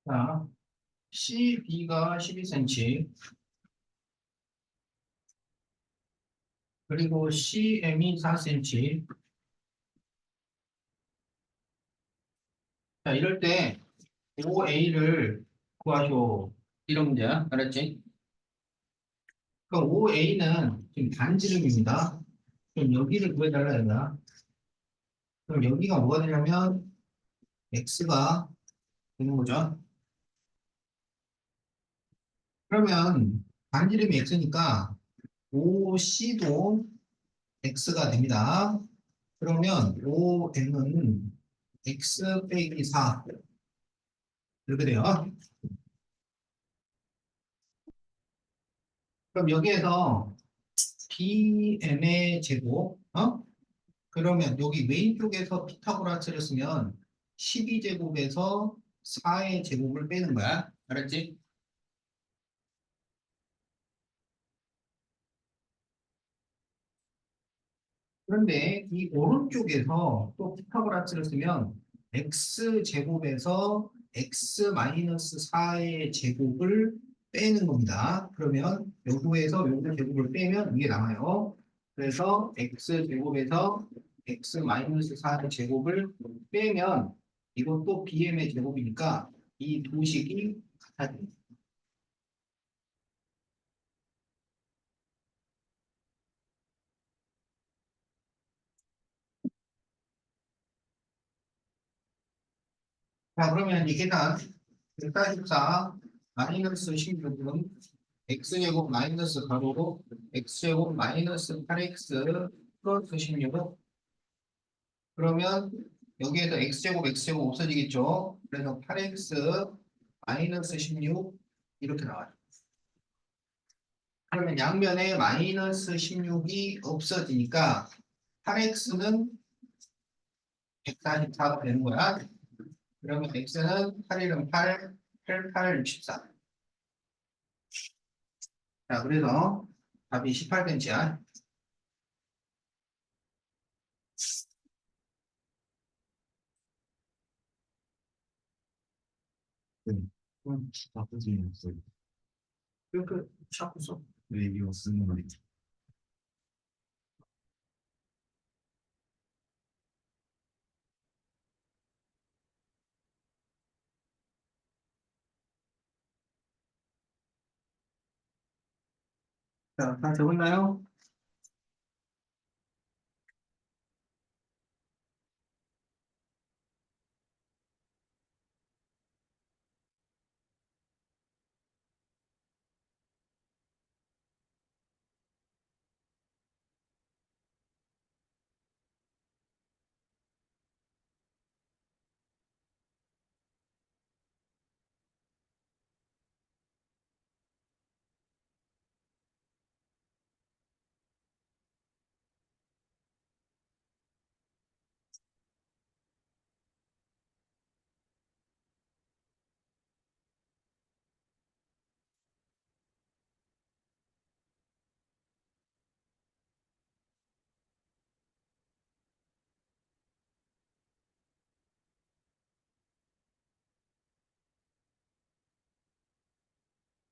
자, CB가 12cm, 그리고 CM이 4cm. 자, 이럴 때 OA를 구하쇼. 이런 문제야. 알았지? 그럼 OA는 지금 반지름입니다. 그럼 여기를 구해달라 했나? 그럼 여기가 뭐가 되냐면 X가 되는 거죠. 그러면 반지름이 X니까 OC도 X가 됩니다. 그러면 OM은 X 빼기 4 이렇게 돼요. 그럼 여기에서 BM의 제곱, 그러면 여기 왼쪽에서 피타고라스를 쓰면 12제곱에서 4의 제곱을 빼는 거야. 알았지? 그런데 이 오른쪽에서 또 피타고라스를 쓰면 x제곱에서 x 마이너스 4의 제곱을 빼는 겁니다. 그러면 요거에서 요거 제곱을 빼면 이게 남아요. 그래서 x제곱에서 x 마이너스 4의 제곱을 빼면 이것도 bm의 제곱이니까 이 두 식이 같아집니다. 자, 그러면 이 계산 144 마이너스 16은 x제곱 마이너스 가로로 x제곱 마이너스 8x 플러스 16. 그러면 여기에서 x제곱 없어지겠죠. 그래서 8x 마이너스 16 이렇게 나와요. 그러면 양면에 마이너스 16이 없어지니까 8x는 144가 되는 거야. 그러면 x는 8일은 8, 8, 8, 64. 자, 그래서 답이 18cm야. 네. 나쁘지 않았어요. 그 자꾸 써. 왜 이거 쓰는 말이지? 자, 다 적었나요?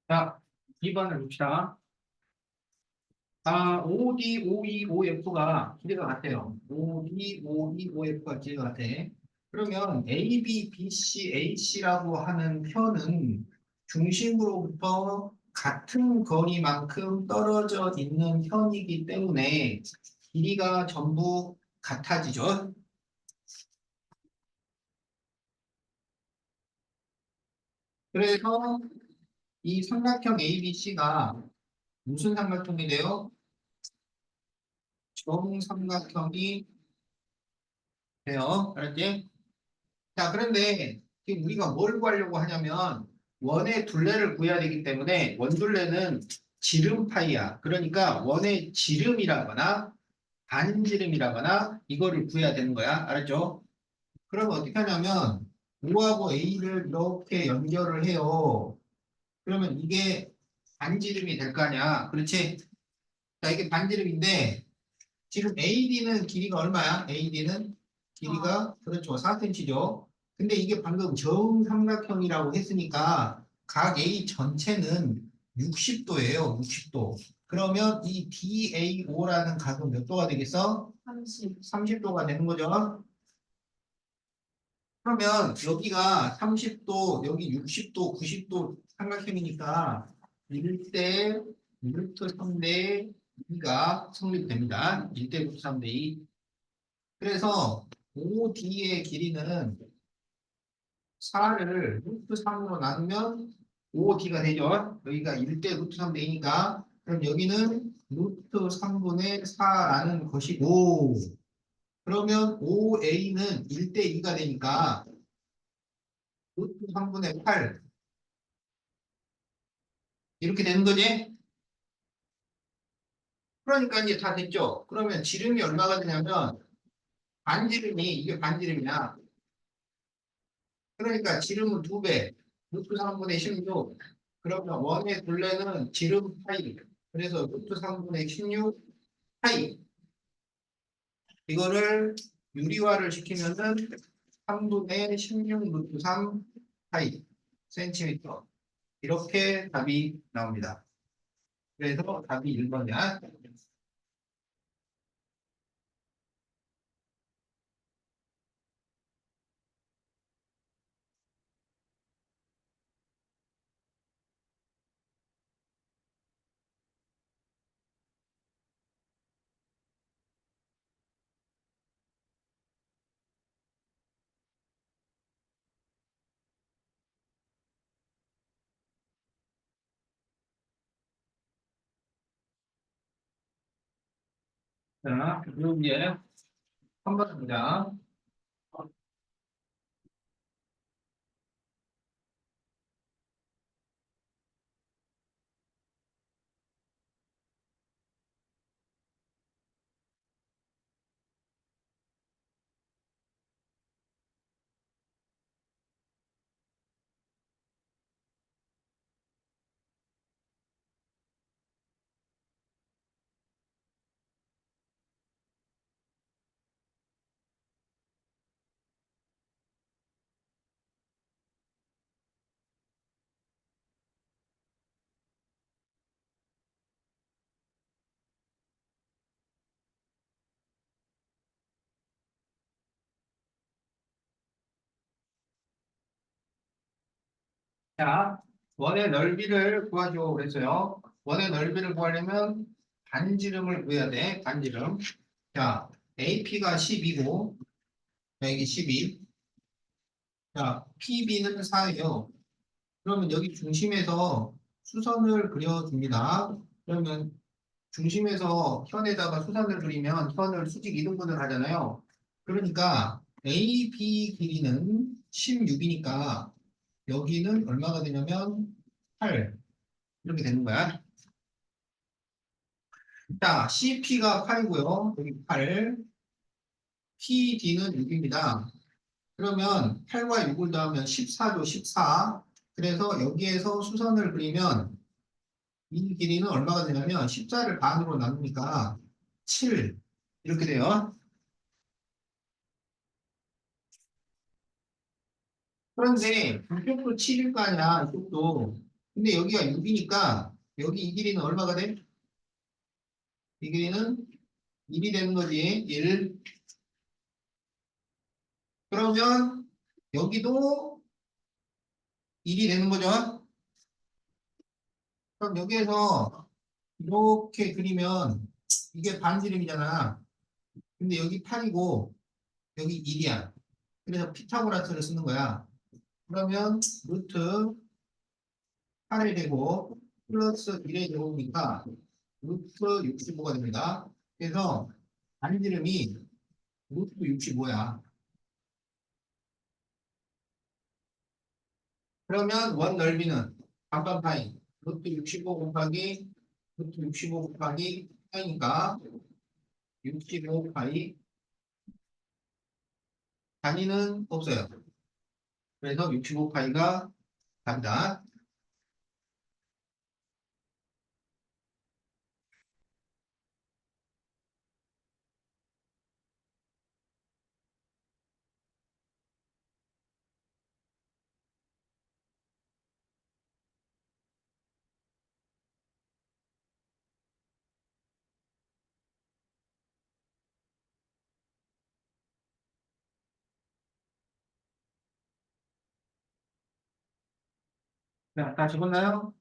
자, 2번을 봅시다. OD, OE, OF가 길이가 같아요. OD, OE, OF가 길이가 같아. 그러면 AB, BC, AC라고 하는 편은 중심으로부터 같은 거리만큼 떨어져 있는 편이기 때문에 길이가 전부 같아지죠. 그래서 이 삼각형 ABC가 무슨 삼각형이 돼요? 정삼각형이 돼요. 알았지? 자, 그런데 지금 우리가 뭘 구하려고 하냐면 원의 둘레를 구해야 되기 때문에 원둘레는 지름파이야. 그러니까 원의 지름이라거나 반지름이라거나 이거를 구해야 되는 거야. 알았죠? 그럼 어떻게 하냐면 O하고 A를 이렇게 연결을 해요. 그러면 이게 반지름이 될 거 아니야. 그렇지? 자, 이게 반지름인데 지금 AD는 길이가 얼마야? AD는 길이가 그렇죠. 4cm죠. 근데 이게 방금 정삼각형이라고 했으니까 각 A 전체는 60도예요. 60도. 그러면 이 DAO라는 각은 몇 도가 되겠어? 30도가 되는 거죠. 그러면 여기가 30도, 여기 60도, 90도 삼각형이니까 1대 루트 3대 2가 성립됩니다. 1대 루트 3대 2. 그래서 OD의 길이는 4를 루트 3으로 나누면 5D가 되죠. 여기가 1대 루트 3대 2니까 그럼 여기는 루트 3분의 4라는 것이고 그러면 OA는 1대 2가 되니까 루트 3분의 8 이렇게 되는 거지? 그러니까 이제 다 됐죠. 그러면 지름이 얼마가 되냐면 반지름이 이게 반지름이야. 그러니까 지름은 2배 루트 3분의 16 그러면 원의 둘레는 지름 파이 그래서 루트 3분의 16 파이 이거를 유리화를 시키면은 3분의 16 루트 3 파이 센티미터 이렇게 답이 나옵니다. 그래서 답이 1번이야. 자, 그리고 이제 3번입니다. 자, 원의 넓이를 구하죠. 그랬어요. 원의 넓이를 구하려면 반지름을 구해야 돼. 반지름. 자, AP가 10이고, 여기 12. 자, PB는 4예요. 그러면 여기 중심에서 수선을 그려줍니다. 그러면 중심에서 현에다가 수선을 그리면 현을 수직 이등분을 하잖아요. 그러니까 AB 길이는 16이니까 여기는 얼마가 되냐면 8 이렇게 되는 거야. 자, CP가 8이고요. 여기 8, PD는 6입니다. 그러면 8과 6을 더하면 14죠, 14. 그래서 여기에서 수선을 그리면 이 길이는 얼마가 되냐면 14를 반으로 나누니까 7 이렇게 돼요. 그런데 이쪽도 7일 거 아니야, 이쪽도. 근데 여기가 6이니까 여기 이 길이는 얼마가 돼? 이 길이는 1이 되는 거지. 1. 그러면 여기도 1이 되는 거죠. 그럼 여기에서 이렇게 그리면 이게 반지름이잖아. 근데 여기 8이고 여기 1이야. 그래서 피타고라스를 쓰는 거야. 그러면 루트 8이 되고 플러스 1의 제곱이니까 루트 65가 됩니다. 그래서 반지름이 루트 65야. 그러면 원 넓이는 반반 파이 루트 65 곱하기 루트 65 곱하기 파이니까 65 파이 단위는 없어요. 그래서 65 파이가 답니다. 자, 다 적었나요?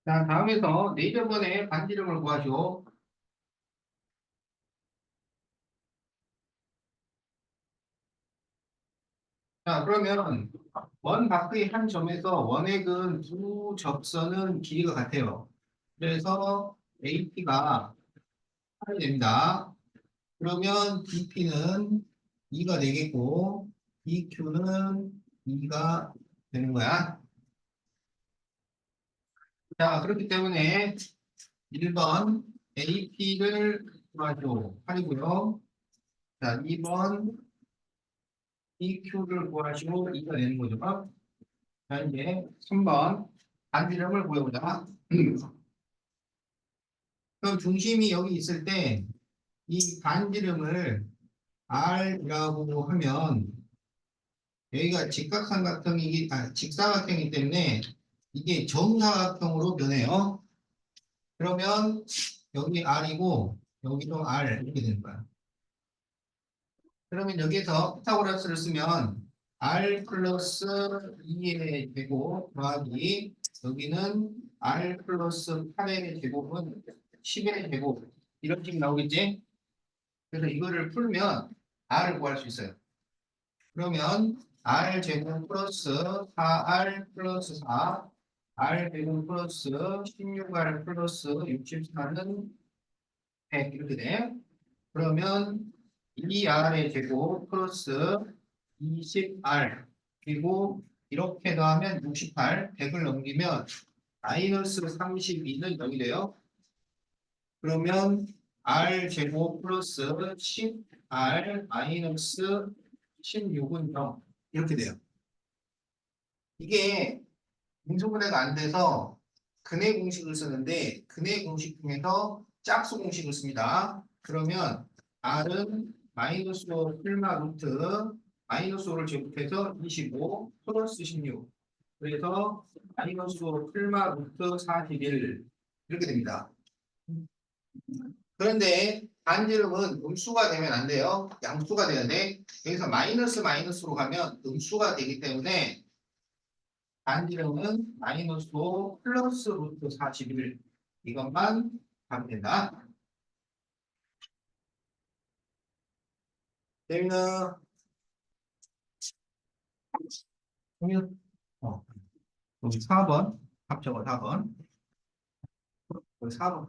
자, 다음에서 네이버번의 반지름을 구하죠. 자, 그러면 원 밖의 한 점에서 원액은 두 접선은 길이가 같아요. 그래서 AP가 8이 됩니다. 그러면 DP는 2가 되겠고, DQ는 2가 되는 거야. 자, 그렇기 때문에 1번 AP를 구하죠. 8이고요. 자, 2번 DQ를 구하시고 2가 되는 거죠. 자, 이제 3번 반지름을 구해보자. 그럼 중심이 여기 있을 때 이 반지름을 R이라고 하면 여기가 직사각형이기 때문에 이게 정사각형으로 변해요. 그러면 여기 R이고 여기도 R 이렇게 되는 거야. 그러면 여기에서 피타고라스를 쓰면 R 플러스 2의 제곱 더하기 여기는 R 플러스 8의 제곱은 10의 제곱 이런 식이 나오겠지? 그래서 이거를 풀면 R을 구할 수 있어요. 그러면 R 제곱 플러스 4R 플러스 4 R 제곱 플러스 16R 플러스 64는 100 이렇게 돼. 그러면 2R의 제곱 플러스 20R 그리고 이렇게 더하면 68 100을 넘기면 마이너스 32는 0이 돼요. 그러면 R 제곱 플러스 10R 마이너스 16은 0 이렇게 돼요. 이게 인수분해가 안 돼서 근해 공식을 쓰는데 근해 공식 중에서 짝수 공식을 씁니다. 그러면 R은 마이너스 5 필마 루트 마이너스 5를 제곱해서 25 플러스 16 그래서 마이너스 5 필마 루트 41 이렇게 됩니다. 그런데 반지름은 음수가 되면 안 돼요. 양수가 돼야 돼. 여기서 마이너스 마이너스로 가면 음수가 되기 때문에 반지름은 마이너스 5 플러스 루트 41 이것만 하면 된다. 재민아, 정윤, 여기 4번, 합적어 4번, 여기 4번.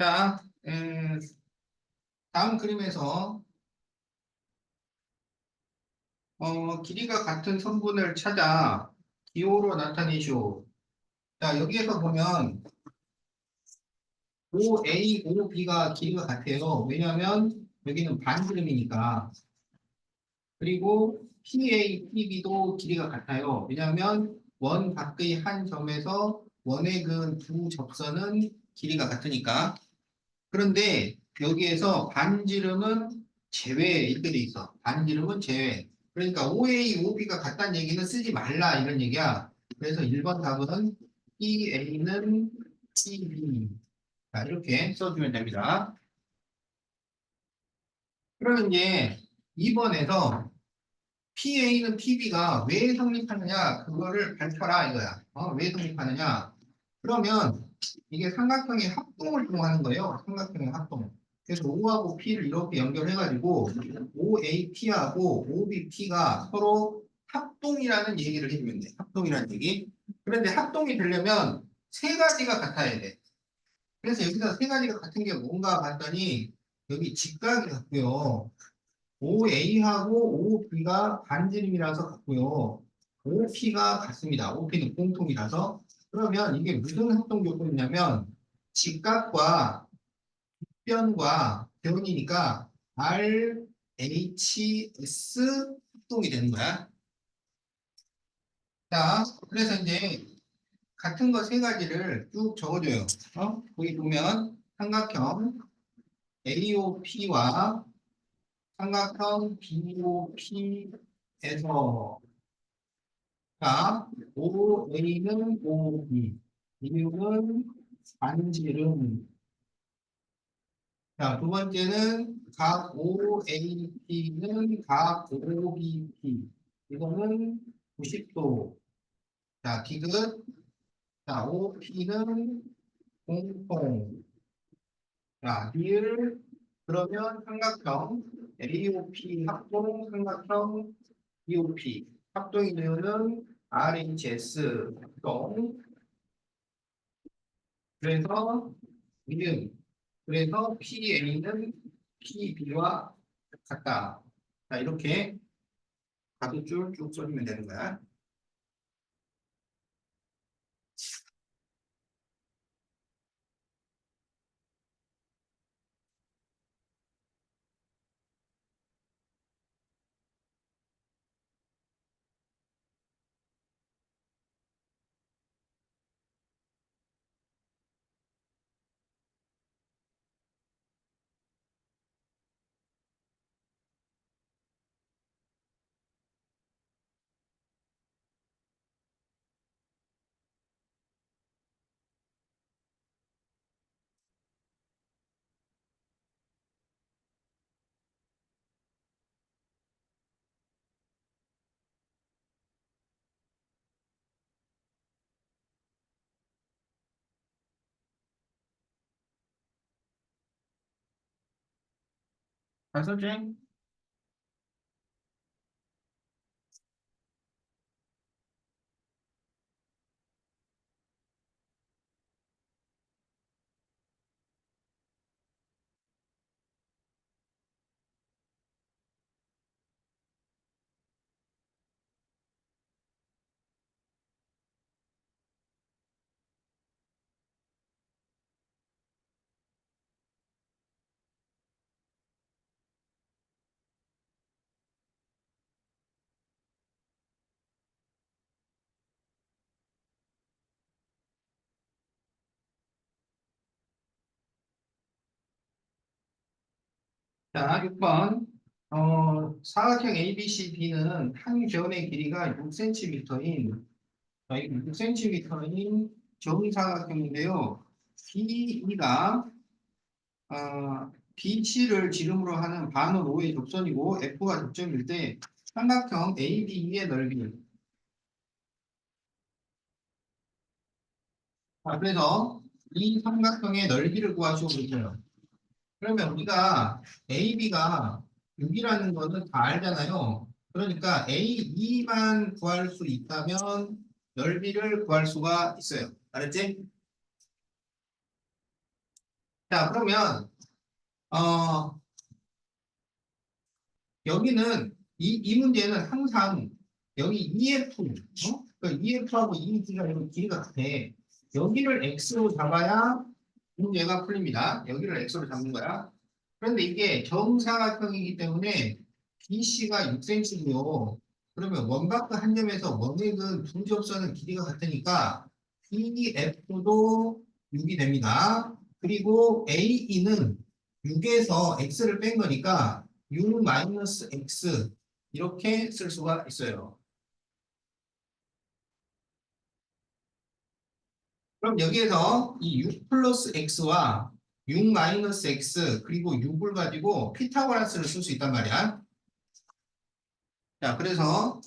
자, 다음 그림에서 길이가 같은 선분을 찾아 기호로 나타내시오. 자, 여기에서 보면 OA, OB가 길이가 같아요. 왜냐하면 여기는 반지름이니까. 그리고 PA, PB도 길이가 같아요. 왜냐하면 원 밖의 한 점에서 원의 그 두 접선은 길이가 같으니까. 그런데 여기에서 반지름은 제외 이렇게 돼 있어. 반지름은 제외. 그러니까 OA, OB가 같다는 얘기는 쓰지 말라 이런 얘기야. 그래서 1번 답은 PA는 PB. 자, 이렇게 써주면 됩니다. 그러면 이제 2번에서 PA는 PB가 왜 성립하느냐 그거를 밝혀라 이거야. 왜 성립하느냐? 그러면 이게 삼각형의 합동을 이용하는 거예요. 삼각형의 합동. 그래서 O하고 P를 이렇게 연결해가지고 OAP하고 OBP가 서로 합동이라는 얘기를 해주면 돼. 합동이라는 얘기. 그런데 합동이 되려면 세 가지가 같아야 돼. 그래서 여기서 세 가지가 같은 게 뭔가 봤더니 여기 직각이 같고요. OA하고 OB가 반지름이라서 같고요. OP가 같습니다. OP는 공통이라서. 그러면 이게 무슨 합동 조건이냐면 직각과 변과 변이니까 RHS 합동이 되는 거야. 자, 그래서 이제 같은 거 세 가지를 쭉 적어줘요. 거기 보면 삼각형 AOP와 삼각형 BOP에서 자, OA는 OB, 이유는 반지름. 자, 두 번째는 각 OAP는 각 OBP. 이거는 90도. 자, 디귿. 자, OP는 공통. 자, 비율. 그러면 삼각형 AOP 합동 삼각형 BOP. 합동이 되는 RHS 합동. 그래서 이름. 그래서 PA는 PB와 같다. 자, 이렇게 가로줄 쭉 써주면 되는 거야. 잘 썼지? 자, 6번. 사각형 ABCD는 한 변의 길이가 6cm인 6cm인 정사각형인데요. BE가 BC를 지름으로 하는 반원 O의 접선이고 F가 접점일 때 삼각형 AB의 넓이. 자, 그래서 이 삼각형의 넓이를 구하시오 그랬어요. 그러면 우리가 AB가 6이라는 거는 다 알잖아요. 그러니까 AE만 구할 수 있다면 넓이를 구할 수가 있어요. 알았지? 자, 그러면 어, 여기는 이 문제는 항상 여기 EF, 그러니까 EF하고 EF가 이런 길이가 같아. 여기를 X로 잡아야 문제가 풀립니다. 여기를 X로 잡는 거야. 그런데 이게 정사각형이기 때문에 BC가 6cm고요. 그러면 원바크 한 점에서 원액은 두 접선은 길이가 같으니까 BF도 6이 됩니다. 그리고 AE는 6에서 X를 뺀 거니까 6-X 이렇게 쓸 수가 있어요. 그럼 여기에서 이 6 플러스 X와 6 마이너스 X 그리고 6을 가지고 피타고라스를 쓸 수 있단 말이야. 자, 그래서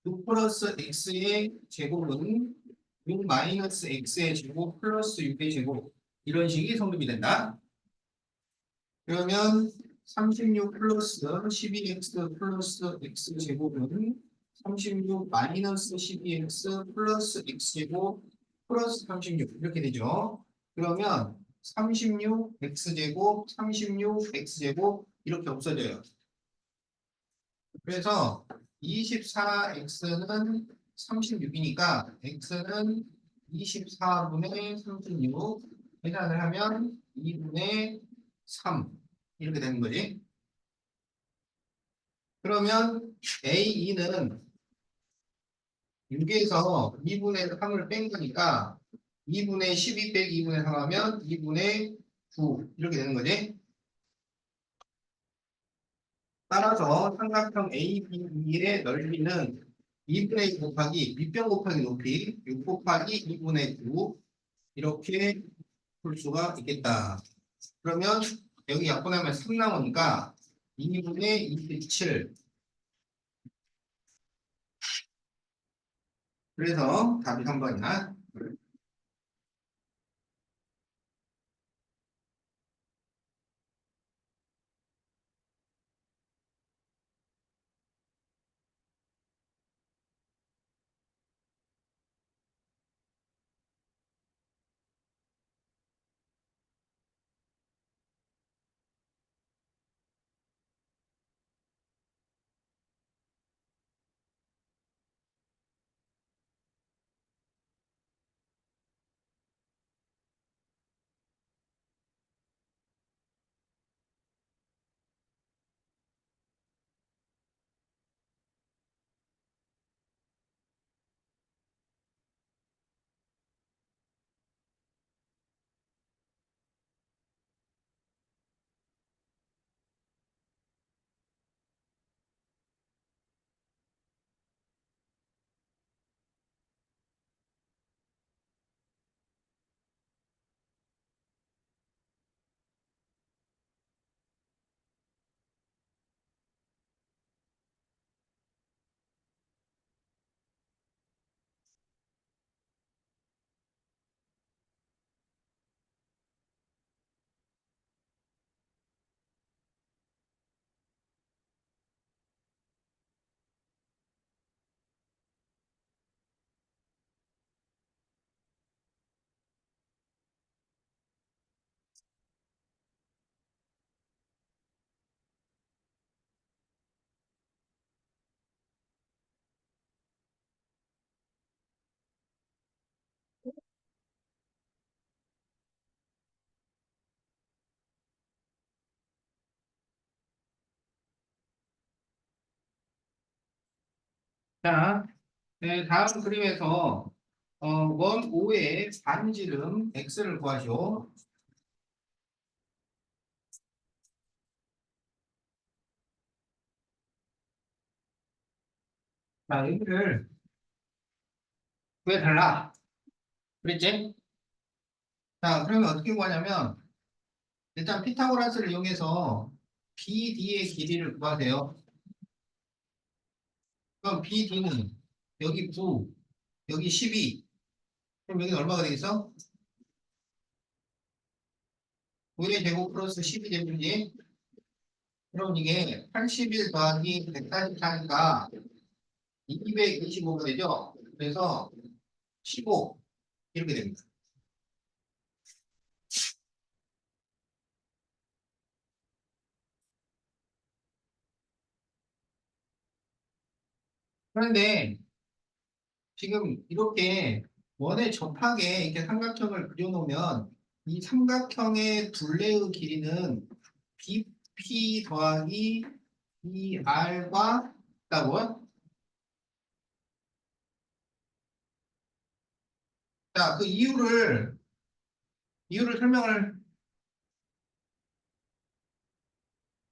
6 플러스 X의 제곱은 6 마이너스 X의 제곱 플러스 6의 제곱 이런 식이 성립이 된다. 그러면 36 플러스 12x 플러스 x 제곱은 36 마이너스 12x 플러스 x 제곱 플러스 36 이렇게 되죠. 그러면 36 x 제곱 36 x 제곱 이렇게 없어져요. 그래서 24x는 36이니까 x는 24분의 36 계산을 하면 2분의 3 이렇게 되는 거지. 그러면 A2는 6에서 2분의 3을 뺀 거니까 2분의 12 빼기 2분의 3 하면 2분의 9 이렇게 되는 거지. 따라서 삼각형 AB의 넓이는 2분의 2 곱하기 밑변 곱하기 높이 6 곱하기 2분의 9 이렇게 풀 수가 있겠다. 그러면 여기 약분하면 3 나오니까 2분의 27 그래서 답이 3번이야. 자, 네, 다음 그림에서 원 5의 반지름 x를 구하시오. 자, 여기를 구해달라. 그랬지? 자, 그러면 어떻게 구하냐면 일단 피타고라스를 이용해서 BD의 길이를 구하세요. 그럼 BD는 여기 9, 여기 12. 그럼 여기 얼마가 되겠어? 9의 제곱 플러스 12 제곱이지? 그럼 이게 81 더하기 144니까 225가 되죠? 그래서 15 이렇게 됩니다. 그런데 지금 이렇게 원에 접하게 이렇게 삼각형을 그려놓으면 이 삼각형의 둘레의 길이는 BP 더하기 BR과 같다고요? 자, 그 이유를 설명을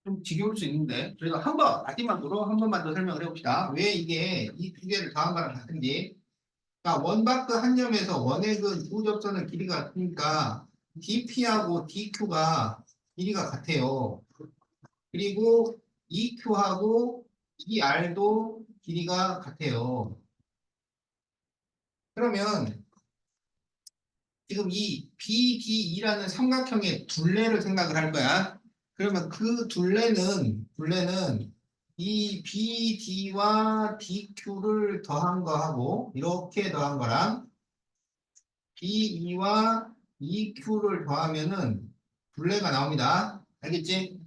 좀 지겨울 수 있는데, 그래도 마지막으로 한 번만 더 설명을 해봅시다. 왜 이게 이 두 개를 더한 거랑 같은지. 자, 원바크 한 점에서 원액은 두 접선의 길이가 같으니까 DP하고 DQ가 길이가 같아요. 그리고 EQ하고 ER도 길이가 같아요. 그러면 지금 이 BDE라는 삼각형의 둘레를 생각을 할 거야. 그러면 그 둘레는 이 BD와 DQ를 더한 거하고 이렇게 더한 거랑 BE와 EQ를 더하면은 둘레가 나옵니다. 알겠지?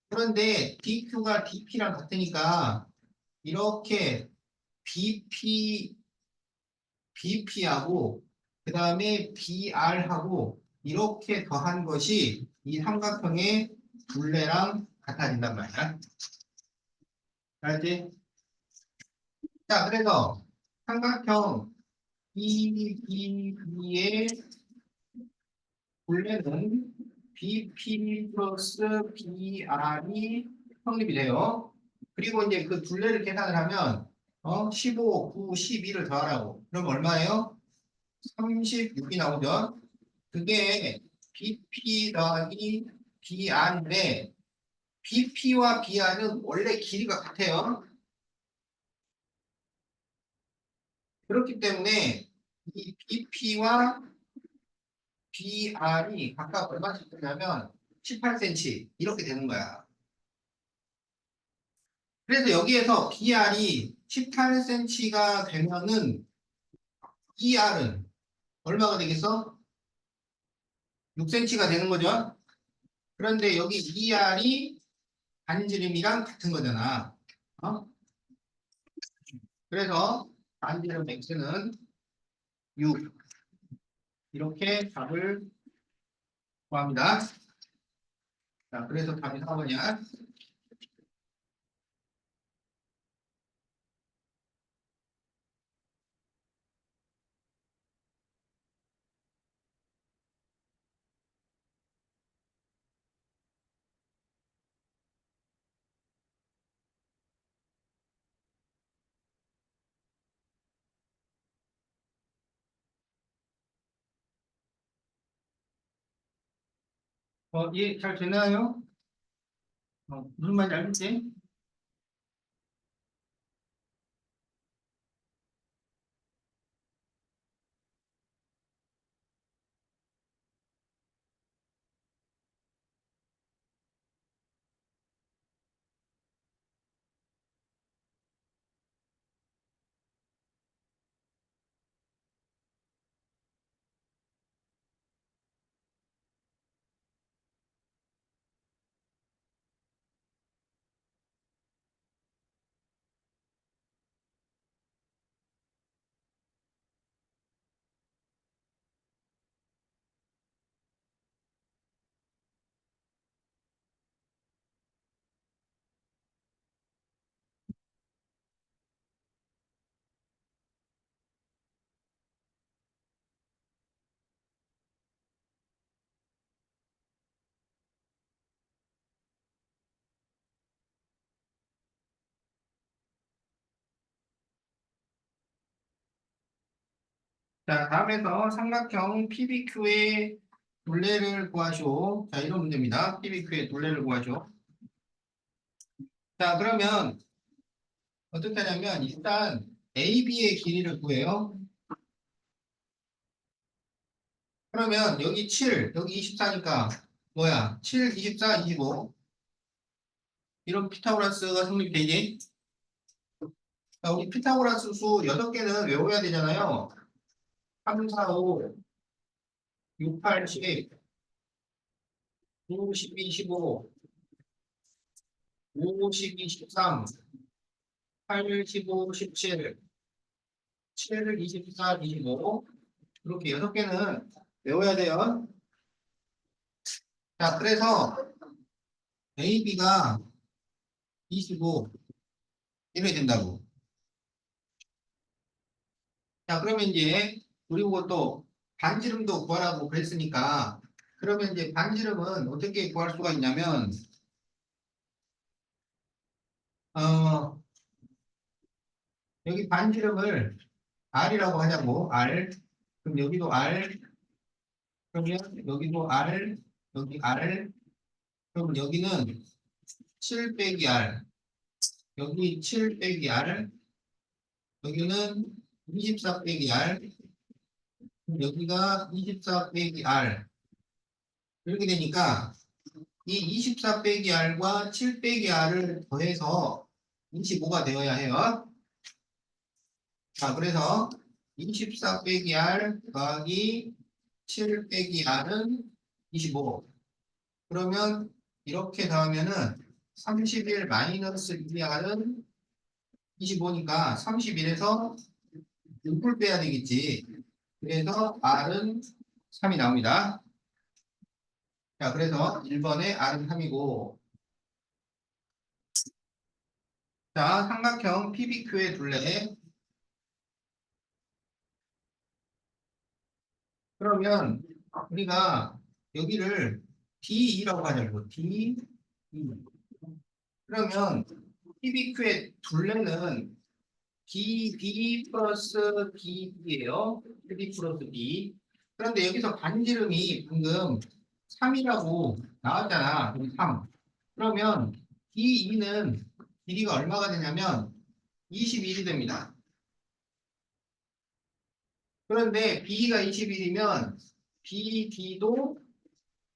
그런데 DQ가 DP랑 같으니까 이렇게 BP, BP하고 그 다음에 BR하고 이렇게 더한 것이 이 삼각형의 둘레랑 같아진단 말이야. 알지? 자, 그래서 삼각형 BBB의 둘레는 BP 플러스 BR이 성립이 돼요. 그리고 이제 그 둘레를 계산을 하면 15, 9, 12를 더하라고. 그럼 얼마예요? 36이 나오죠. 그게 BP 더하기 BR인데 BP와 BR은 원래 길이가 같아요. 그렇기 때문에 이 BP와 BR이 각각 얼마씩 되냐면 18cm 이렇게 되는 거야. 그래서 여기에서 BR이 18cm가 되면은 ER은 얼마가 되겠어? 6cm가 되는 거죠. 그런데 여기 ER이 반지름이랑 같은 거잖아. 어? 그래서 반지름 x는 6 이렇게 답을 구합니다. 자, 그래서 답이 4번이야. 예, 잘 되나요? 무슨 말인지 알겠지? 자, 다음에서 삼각형 PBQ의 둘레를 구하시오. 자, 이런 문제입니다. PBQ의 둘레를 구하시오. 자, 그러면 어떻게 하냐면 일단 AB의 길이를 구해요. 그러면 여기 7, 여기 24니까 뭐야? 7, 24, 25. 이런 피타고라스가 성립되지? 자, 우리 피타고라스 수 6개는 외워야 되잖아요. 3, 4, 5, 6, 8, 10, 9, 12, 15, 5, 12, 13, 8, 15, 17, 7, 24, 25 이렇게 6개는 외워야 돼요. 자, 그래서 AB가 25 이렇게 된다고. 자, 그러면 이제 우리 보고 또 반지름도 구하라고 그랬으니까 그러면 이제 반지름은 어떻게 구할 수가 있냐면 어, 여기 반지름을 R이라고 하자고. R. 그럼 여기도 R. 그러면 여기도 R. 여기 R. 그럼 여기는 7 빼기 R. 여기 7 빼기 R. 여기는 24 빼기 R. 그럼 여기가 24 빼기 R. 이렇게 되니까 이 24 빼기 R과 7 빼기 R을 더해서 25가 되어야 해요. 자, 그래서 24 빼기 R 더하기 7 빼기 R은 25. 그러면 이렇게 더하면은 31 마이너스 2R은 25니까 31에서 6을 빼야 되겠지. 그래서 R은 3이 나옵니다. 자, 그래서 1번에 R은 3이고, 자, 삼각형 PBQ의 둘레. 그러면 우리가 여기를 D2라고 하자고. D2. 그러면 PBQ의 둘레는 DB 플러스 DB예요. DB 플러스 D. 그런데 여기서 반지름이 방금 3이라고 나왔잖아. 여기 3. 그러면 D2는 길이가 얼마가 되냐면 21이 됩니다. 그런데 B가 21이면 BD도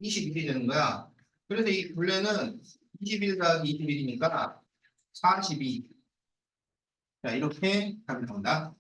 21이 되는 거야. 그래서 이 둘레는 21 더하기 21이니까 42. 자, 이렇게 답이 나온다.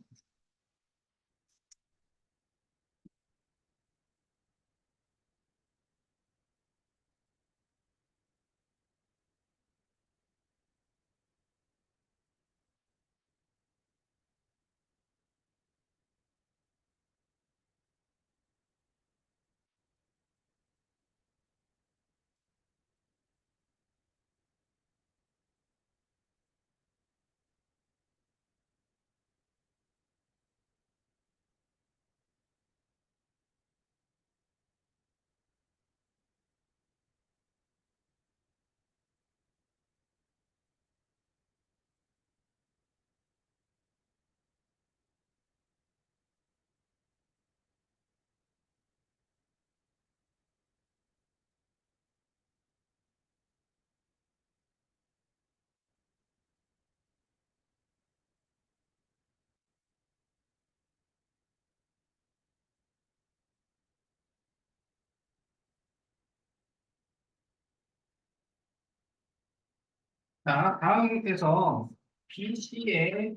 자, 다음에서 BC의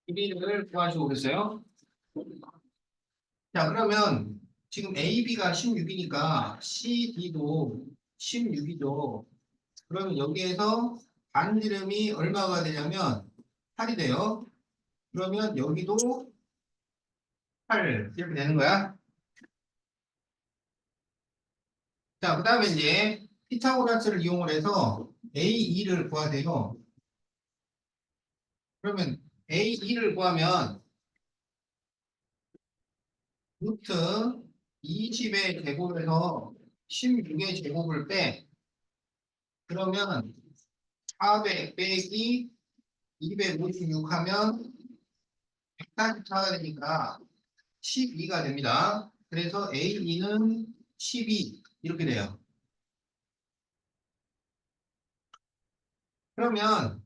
길이를 구하시고 그랬어요. 자, 그러면 지금 AB가 16이니까 CD도 16이죠. 그러면 여기에서 반지름이 얼마가 되냐면 8이 돼요. 그러면 여기도 8 이렇게 되는 거야. 자, 그 다음에 이제 피타고라스를 이용을 해서 A2를 구하세요. 그러면 A2를 구하면 루트 20의 제곱에서 16의 제곱을 빼. 그러면 400 빼기 256 하면 144가 되니까 12가 됩니다. 그래서 A2는 12 이렇게 돼요. 그러면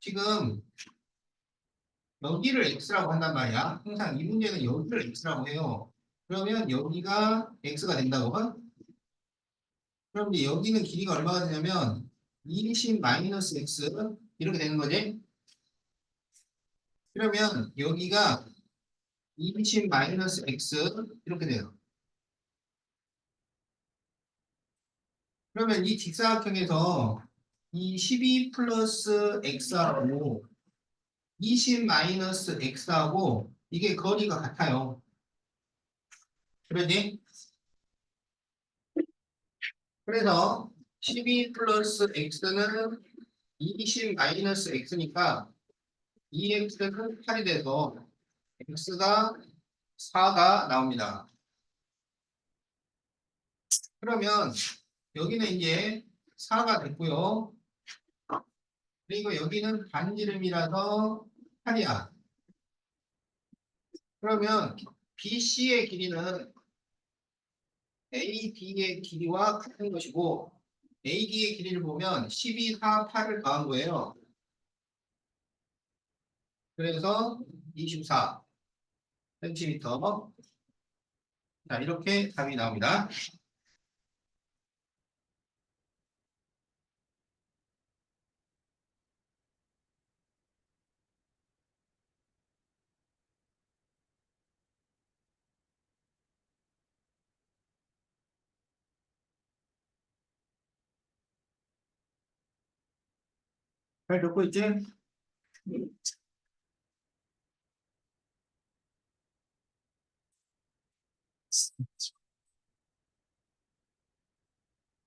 지금 여기를 x라고 한단 말이야. 항상 이 문제는 여기를 x라고 해요. 그러면 여기가 x가 된다고. 그럼 이제 여기는 길이가 얼마가 되냐면 20 마이너스 x 이렇게 되는 거지. 그러면 여기가 20 마이너스 x 이렇게 돼요. 그러면 이 직사각형에서 이 12 플러스 x하고 20 마이너스 x하고 이게 거리가 같아요. 그러지? 그래서 12 플러스 x는 20 마이너스 x니까 2x는 8이 돼서 x가 4가 나옵니다. 그러면 여기는 이제 4가 됐고요. 그리고 여기는 반지름이라서 8이야. 그러면 BC의 길이는 AD의 길이와 같은 것이고 AD의 길이를 보면 12, 4, 8을 더한 거예요. 그래서 24cm. 자, 이렇게 답이 나옵니다. 잘 듣고 있지?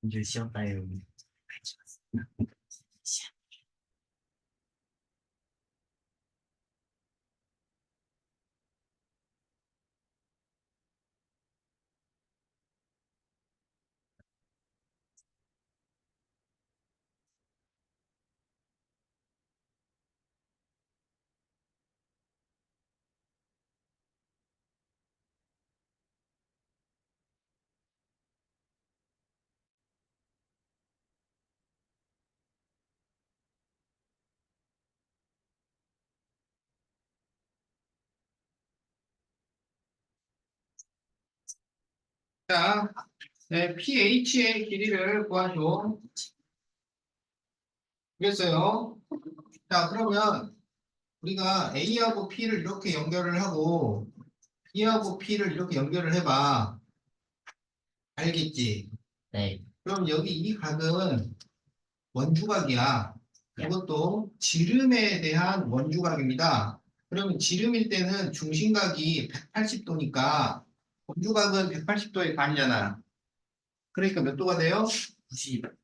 이제 쉬었다요. 자, 네, PH의 길이를 구하죠. 그랬어요. 자, 그러면 우리가 A하고 P를 이렇게 연결을 하고 B하고 P를 이렇게 연결을 해봐. 알겠지? 네. 그럼 여기 이 각은 원주각이야. 이것도 지름에 대한 원주각입니다. 그러면 지름일 때는 중심각이 180도니까 원주각은 180도의 반이잖아. 그러니까 몇 도가 돼요?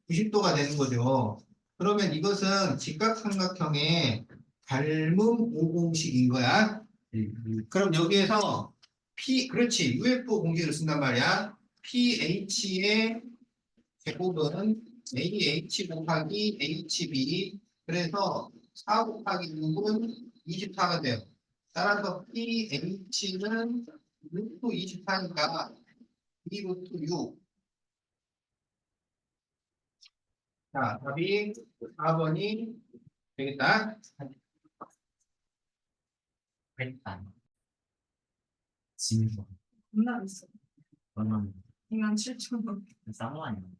90도가 되는 거죠. 그러면 이것은 직각삼각형의 닮음 오공식인 거야. 그럼 여기에서 그렇지. UFO 공식을 쓴단 말이야. PH의 제곱은 AH 곱하기 HB. 그래서 4 곱하기 6은 24가 돼요. 따라서 PH는 루트 24니까 2 루트 6. 자, 답이 4번이 되겠다. 일단 진거 겁나 비싸. 그러면 인간 7,000원. 싼거 아니야?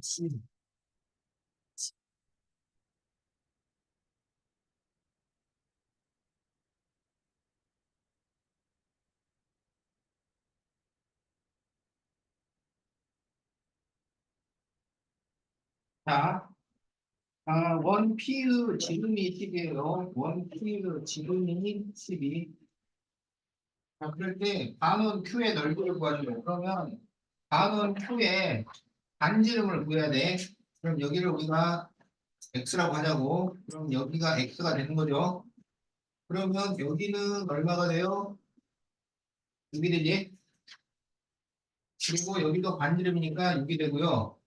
씨. 자, 원 P의 지름이 10이에요. 원 P의 지름이 12. 자, 그럴 때 반원 Q의 넓이를 구하죠. 그러면 반원 Q의 반지름을 구해야 돼. 그럼 여기를 우리가 X라고 하자고. 그럼 여기가 X가 되는 거죠. 그러면 여기는 얼마가 돼요? 6이 되지? 그리고 여기도 반지름이니까 6이 되고요.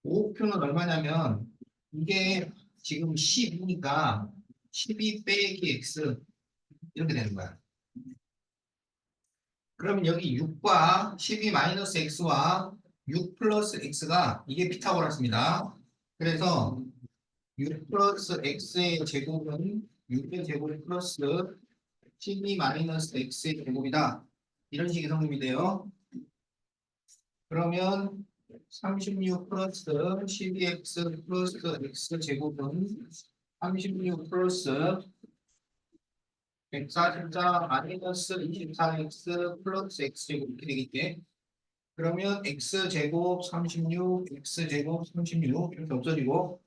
OQ는 얼마냐면 이게 지금 10이니까 12 빼기 X 이렇게 되는 거야. 그러면 여기 6과 12 마이너스 X와 6 플러스 X가 이게 피타고라스입니다. 그래서 6 플러스 X의 제곱은 6의 제곱 플러스 12 마이너스 X의 제곱이다. 이런 식의 성립이 돼요. 그러면 36 플러스 12x 플러스 x 제곱은 36 플러스 144 마이너스 24x 플러스 x 제곱 이렇게 되겠지. 그러면 x 제곱 36, x 제곱 36 이렇게 없어지고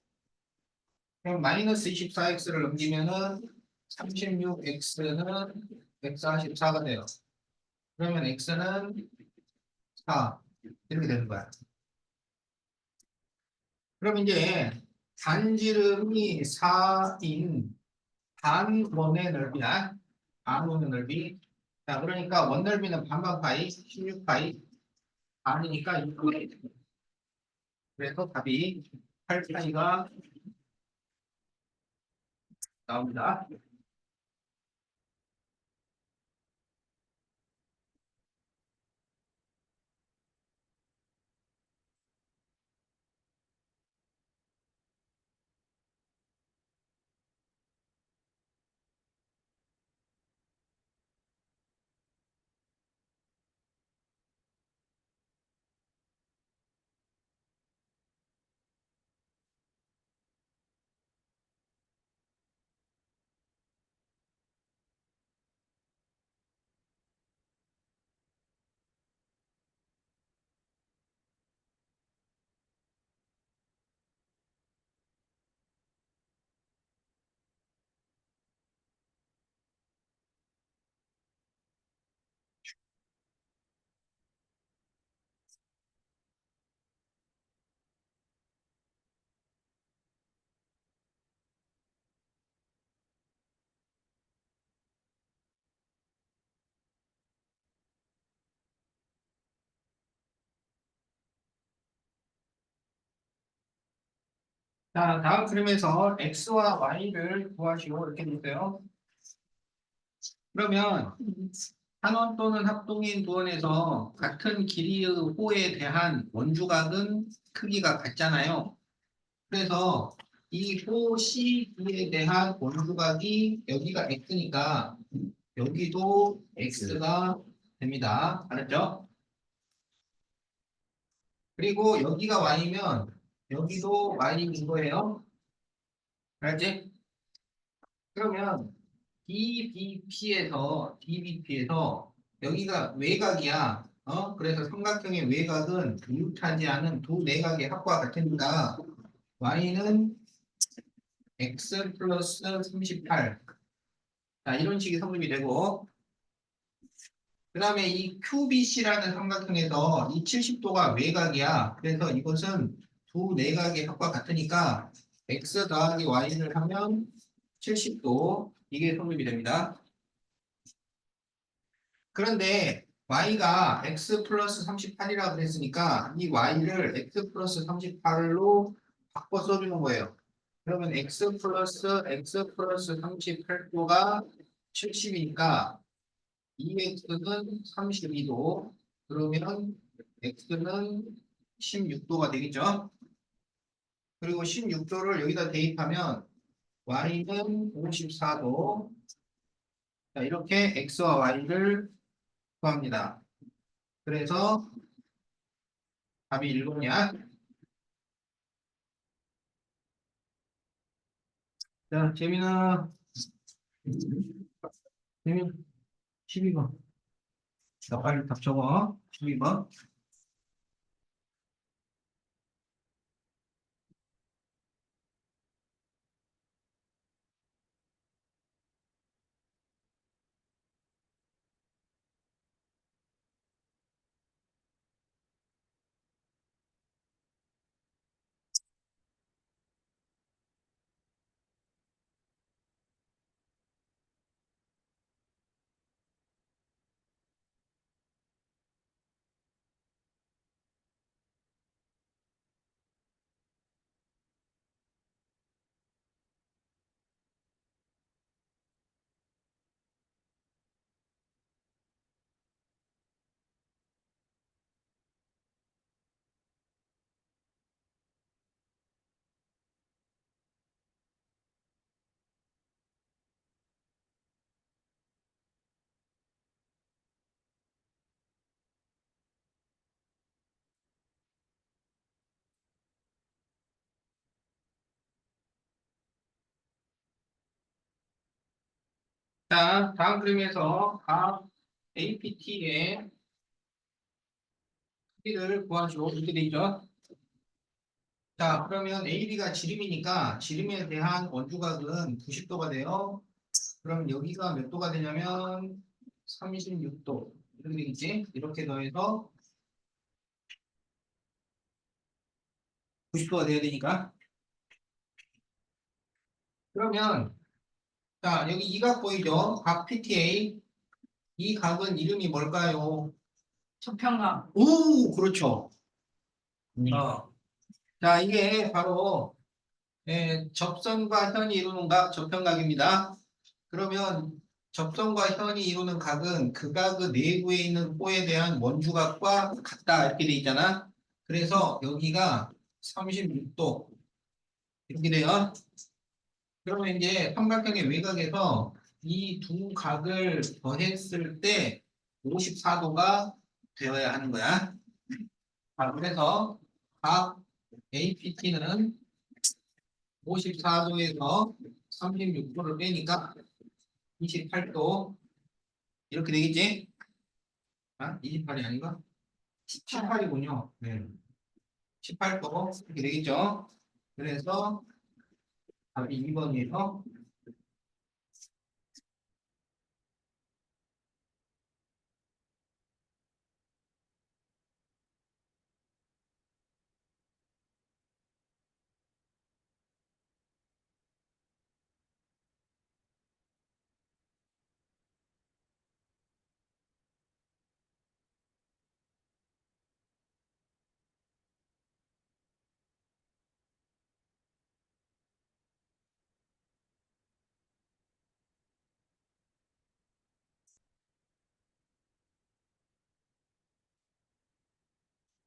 그럼 마이너스 24x를 넘기면은 36x는 144가 돼요. 그러면 x는 4 이렇게 되는 거야. 그럼 이제 반지름이 4인 반원의 넓이야. 반원의 넓이. 자, 그러니까 원 넓이는 반반 파이, 16파이, 반이니까 6파이. 그래서 답이 8파이가 나옵니다. 자, 다음 그림에서 x와 y를 구하시오. 이렇게 돼 있어요. 그러면 한원 또는 합동인 두 원에서 같은 길이의 호에 대한 원주각은 크기가 같잖아요. 그래서 이 호 CB에 대한 원주각이 여기가 x니까 여기도 x가 됩니다. 알았죠? 그리고 여기가 y면 여기도 y인 거예요. 알았지? 그러면 DBP에서 여기가 외곽이야. 그래서 삼각형의 외곽은 이웃하지 않은 두 내각의 합과 같으니까 y는 x 플러스 38. 자, 이런 식의 성립이 되고 그 다음에 이 QBC라는 삼각형에서 이 70도가 외곽이야. 그래서 이것은 두 내각의 합과 같으니까 x 더하기 y를 하면 70도 이게 성립이 됩니다. 그런데 y가 x 플러스 38이라고 그랬으니까 이 y를 x 플러스 38로 바꿔 써주는 거예요. 그러면 x 플러스 38도가 70이니까 2x는 32도 그러면 x는 16도가 되겠죠. 그리고 16도를 여기다 대입하면 y는 54도. 자, 이렇게 x와 y를 구합니다. 그래서 답이 1번이야. 자, 재민아 12번. 자, 빨리 답 적어. 12번. 자, 다음 그림에서 각 APT의 크기를 구하시오. 이렇게 돼 있죠. 자, 그러면 AB가 지름이니까 지름에 대한 원주각은 90도가 돼요. 그럼 여기가 몇 도가 되냐면 36도. 이렇게 되겠지? 이렇게 더해서 90도가 돼야 되니까. 그러면 자, 여기 이 각 보이죠? 각 PTA. 이 각은 이름이 뭘까요? 저평가. 오, 그렇죠. 네. 자, 이게 바로 접선과 현이 이루는 각, 접편각입니다. 그러면 접선과 현이 이루는 각은 그 각의 내부에 있는 호에 대한 원주각과 같다 이렇게 돼 있잖아. 그래서 여기가 36도 이렇게 돼요. 그러면 이제 삼각형의 외곽에서 이 두 각을 더했을 때 54도가 되어야 하는 거야. 자, 그래서 각 APT는 54도에서 36도를 빼니까 28도 이렇게 되겠지? 아, 28이 아닌가? 18이군요. 네. 18도 이렇게 되겠죠? 그래서 답이 2번이에요.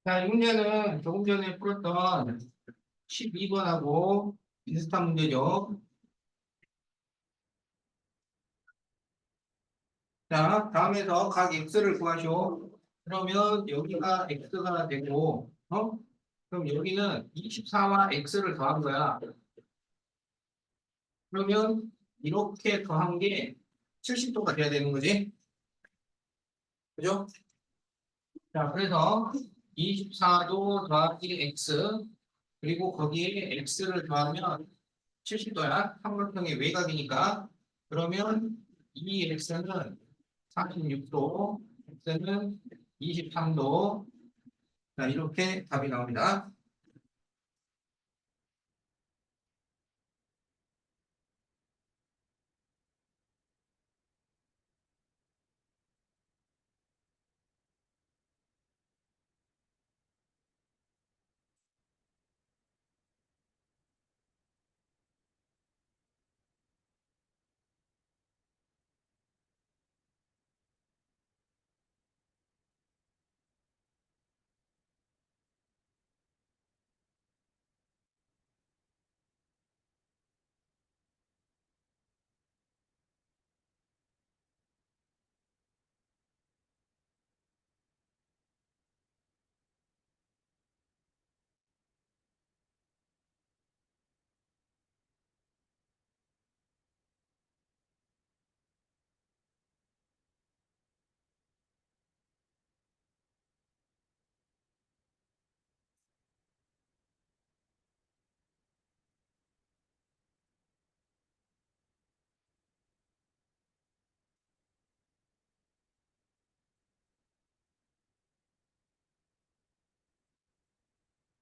자, 이 문제는 조금 전에 풀었던 12번하고 비슷한 문제죠. 자, 다음에서 각 x를 구하시오. 그러면 여기가 x가 되고, 그럼 여기는 24와 x를 더한 거야. 그러면 이렇게 더한 게 70도가 돼야 되는 거지. 그죠? 자, 그래서 24도 더하기 x, 그리고 거기에 x를 더하면 70도야. 삼각형의 외곽이니까. 그러면 이 x는 46도, x는 23도. 자, 이렇게 답이 나옵니다.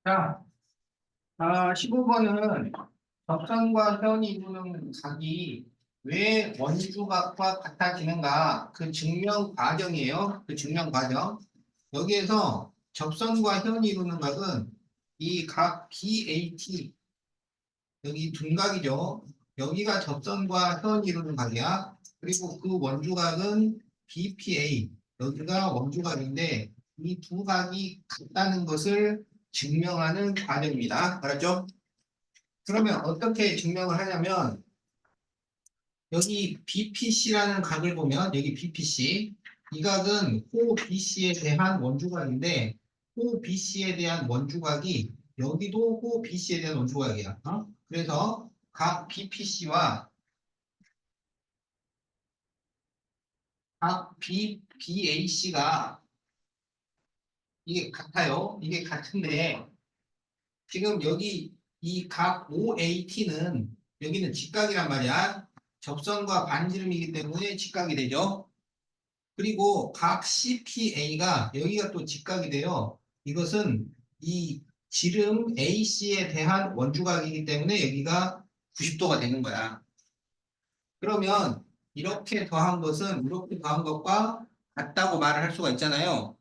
자, 15번은 접선과 현이 이루는 각이 왜 원주각과 같아지는가? 그 증명 과정이에요. 그 증명 과정. 여기에서 접선과 현이 이루는 각은 이 각 BAT, 여기 둔각이죠. 여기가 접선과 현이 이루는 각이야. 그리고 그 원주각은 BPA, 여기가 원주각인데 이 두 각이 같다는 것을 증명하는 과정입니다. 알았죠? 그러면 어떻게 증명을 하냐면 여기 BPC라는 각을 보면 여기 BPC 이 각은 호 BC에 대한 원주각인데 호 BC에 대한 원주각이 여기도 호 BC에 대한 원주각이야. 그래서 각 BPC와 각 BAC가 이게 같아요. 이게 같은데 지금 여기 이 각 OAT는 여기는 직각이란 말이야. 접선과 반지름이기 때문에 직각이 되죠. 그리고 각 CPA가 여기가 또 직각이 돼요. 이것은 이 지름 AC에 대한 원주각이기 때문에 여기가 90도가 되는 거야. 그러면 이렇게 더한 것은 이렇게 더한 것과 같다고 말을 할 수가 있잖아요.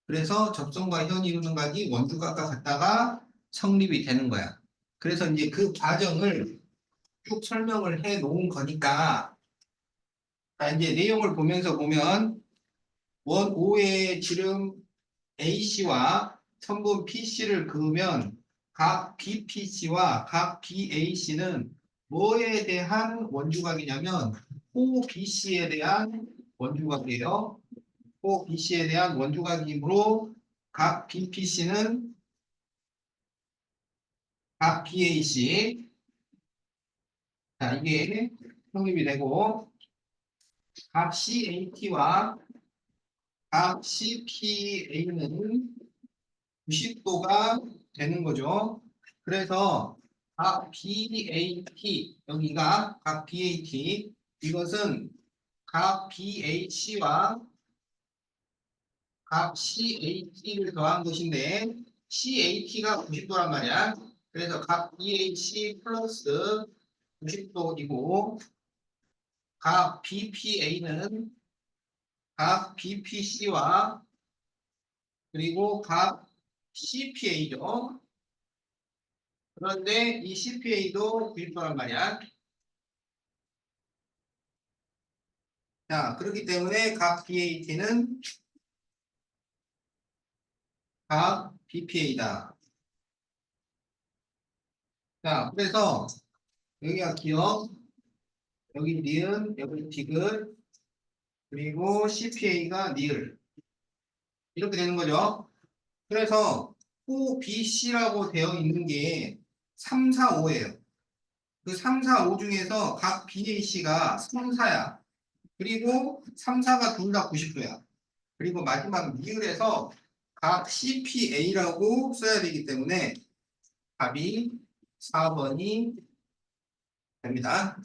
그래서 접선과 현 이루는 각이 원주각과 같다가 성립이 되는 거야. 그래서 이제 그 과정을 쭉 설명을 해 놓은 거니까 자, 이제 내용을 보면서 보면 원 O의 지름 AC와 선분 PC를 그으면 각 BPC와 각 BAC는 뭐에 대한 원주각이냐면 OBC에 대한 원주각이에요. OBC에 대한 원주각이므로 각 BPC는 각 BAC 자 이게 성립이 되고 각 CAT와 각 CPA는 90도가 되는 거죠. 그래서 각 BAT 여기가 각 BAT 이것은 각 BAC와 각 CAT를 더한 것인데 CAT가 90도란 말이야. 그래서 각 BAC 플러스 90도이고 각 BPA는 각 BPC와 그리고 각 CPA죠. 그런데 이 CPA도 90도란 말이야. 자, 그렇기 때문에 각 BAT는 각 BPA다. 자, 그래서 여기가 기억, 여기 니은, 여기 디귿, 그리고 CPA가 니을. 이렇게 되는 거죠. 그래서 OBC라고 되어 있는 게 3, 4, 5예요. 그 3, 4, 5 중에서 각 BAC가 3, 4야. 그리고 3, 4가 둘 다 90도야. 그리고 마지막 니을에서 각 CPA라고 써야 되기 때문에 답이 4번이 됩니다.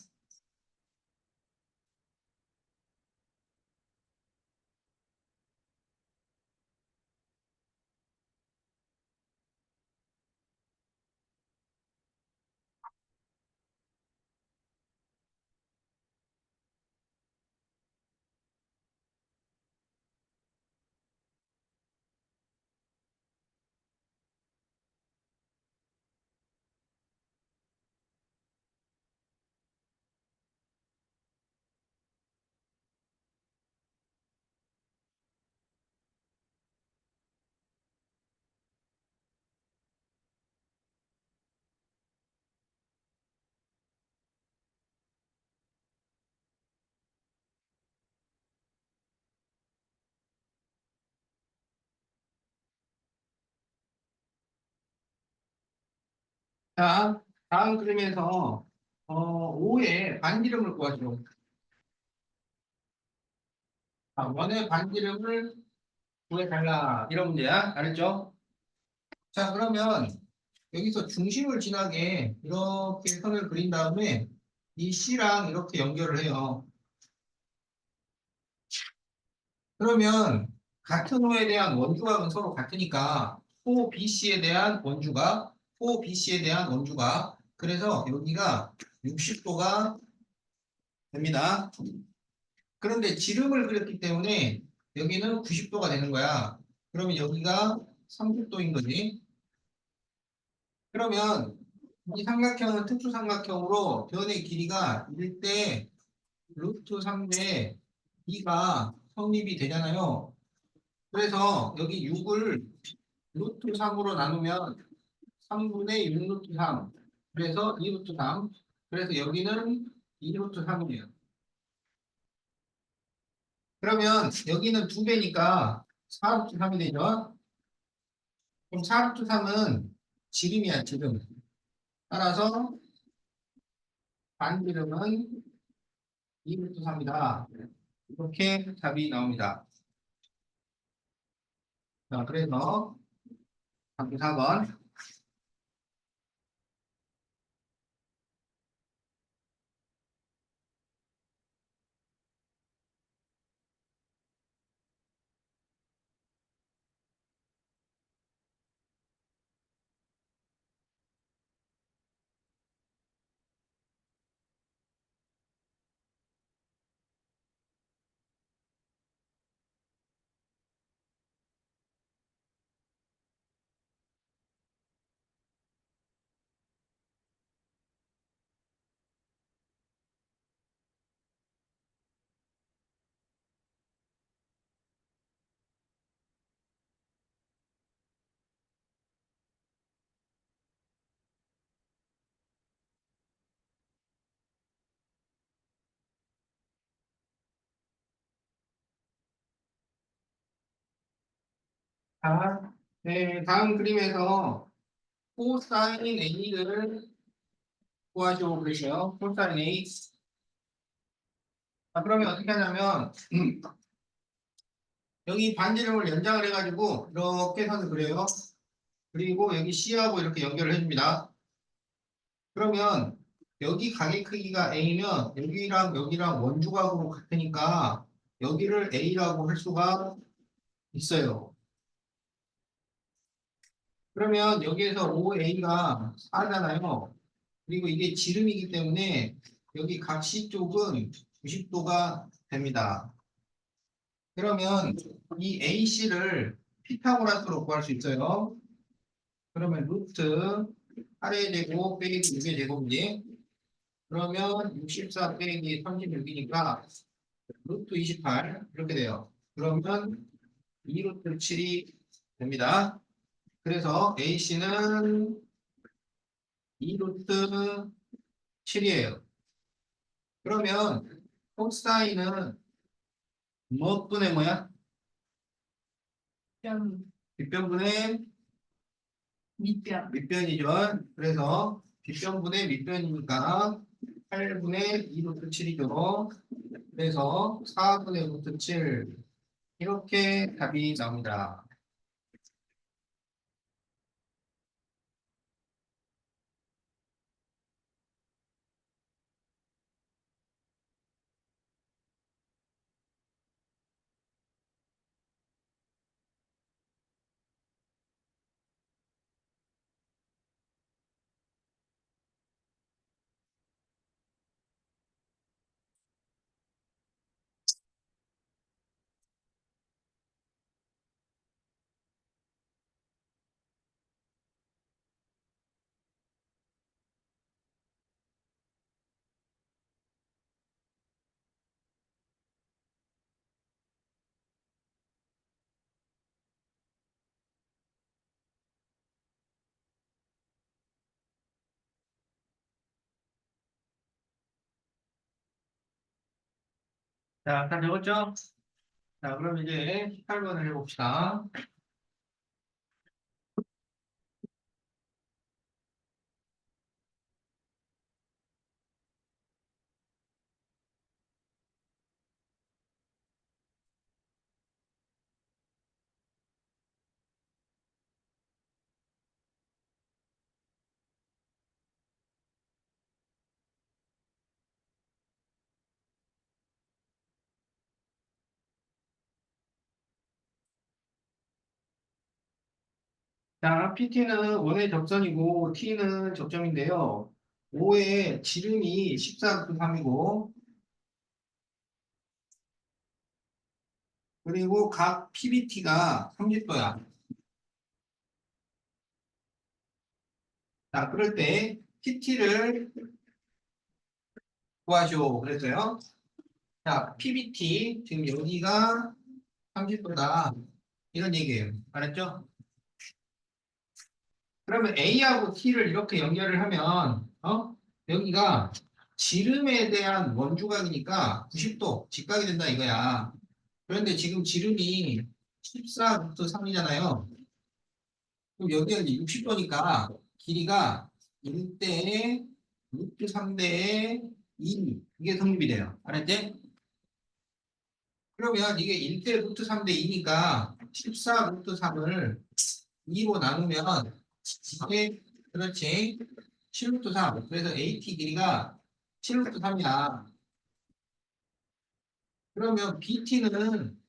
자, 다음 그림에서 5의 반지름을 구하죠. 자, 원의 반지름을 구해달라. 이런 문제야. 알았죠? 자, 그러면 여기서 중심을 지나게 이렇게 선을 그린 다음에 이 C랑 이렇게 연결을 해요. 그러면 같은 호에 대한 원주각은 서로 같으니까 호 BC에 대한 원주각, 호 BC에 대한 원주각. 그래서 여기가 60도가 됩니다. 그런데 지름을 그렸기 때문에 여기는 90도가 되는 거야. 그러면 여기가 30도인 거지. 그러면 이 삼각형은 특수삼각형으로 변의 길이가 1대 루트 3대 2가 성립이 되잖아요. 그래서 여기 6을 루트 3으로 나누면 3분의 6 루트 3. 그래서 2 루트 3. 그래서 여기는 2 루트 3이에요. 그러면 여기는 2배니까 4 루트 3이 되죠. 그럼 4 루트 3은 지름이야, 지름. 따라서 반지름은 2 루트 3이다. 이렇게 답이 나옵니다. 자, 그래서 답이 4번. 자, 네, 다음 그림에서 코사인 A를 구하시고 계세요. 코사인 A. 자, 그러면 어떻게 하냐면 여기 반지름을 연장을 해가지고 이렇게 선을 그려요. 그리고 여기 C하고 이렇게 연결을 해줍니다. 그러면 여기 가게 크기가 A면 여기랑 여기랑 원주각으로 같으니까 여기를 A라고 할 수가 있어요. 그러면 여기에서 OA가 4잖아요. 그리고 이게 지름이기 때문에 여기 각 C 쪽은 90도가 됩니다. 그러면 이 AC를 피타고라스로 구할 수 있어요. 그러면 루트 8의 제곱 빼기 6의 제곱이지. 그러면 64 빼기 36이니까 루트 28 이렇게 돼요. 그러면 2루트 7이 됩니다. 그래서 AC는 2루트 7이에요. 그러면 코사인은 뭐 분의 뭐야? 변, 빗변분의 밑변. 밑변이죠. 그래서 빗변분의 밑변이니까 8분의 2루트 7이죠. 그래서 4분의 루트 7 이렇게 답이 나옵니다. 자, 다 적었죠? 자, 그럼 이제 18번을 해봅시다. 자, PT는 원의 접선이고 T는 접점인데요. O의 지름이 14루트 3이고 그리고 각 PBT가 30도야. 자, 그럴 때 PT를 구하시오. 그랬어요. 자, PBT 지금 여기가 30도다. 이런 얘기예요. 알았죠? 그러면 A하고 T를 이렇게 연결을 하면 여기가 지름에 대한 원주각이니까 90도 직각이 된다 이거야. 그런데 지금 지름이 14루트 3이잖아요. 그럼 여기가 이제 60도니까 길이가 1대 루트 3대 2 이게 성립이 돼요. 알았지? 그러면 이게 1대 루트 3대 2니까 14 루트 3을 2로 나누면 이게 그렇지 7 루트 3. 그래서 AT 길이가 7 루트 3이야. 그러면 BT는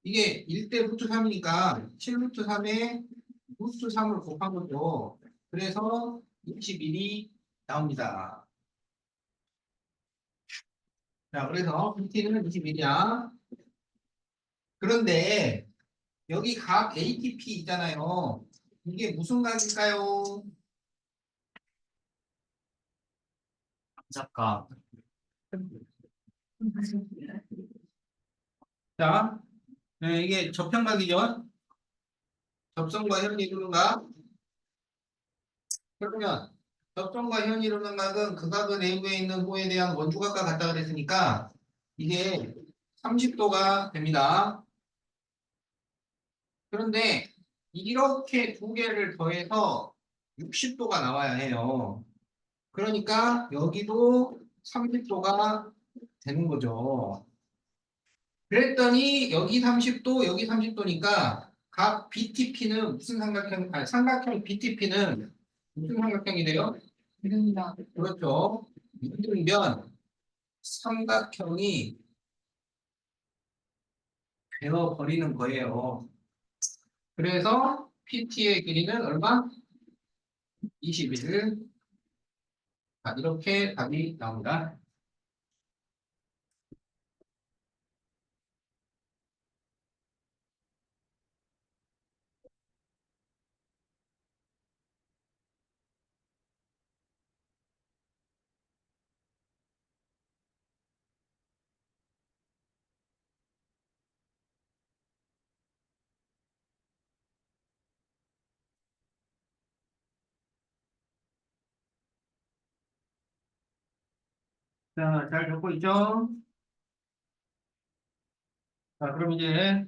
이게 1대 루트 3이니까 7 루트 3에 루트 3을 곱한 거죠. 그래서 21이 나옵니다. 자, 그래서 BT는 21이야. 그런데 여기 각 ATP 있잖아요. 이게 무슨 각일까요? 삼각과 자, 네, 이게 접평각이죠? 접선과 현이 이루는 각. 그러면 접선과 현이 이루는 각은 그 각은 A부에 있는 호에 대한 원주각과 같다 그랬으니까 이게 30도가 됩니다. 그런데 이렇게 두 개를 더해서 60도가 나와야 해요. 그러니까 여기도 30도가 되는 거죠. 그랬더니 여기 30도, 여기 30도니까 각 BTP는 무슨 삼각형, 아니, 삼각형 BTP는 무슨 삼각형이 돼요? 이른다. 그렇죠. 이등변 삼각형이 되어버리는 거예요. 그래서 PT의 길이는 얼마? 21. 자, 이렇게 답이 나옵니다. 자, 잘 적고 있죠? 자, 그럼 이제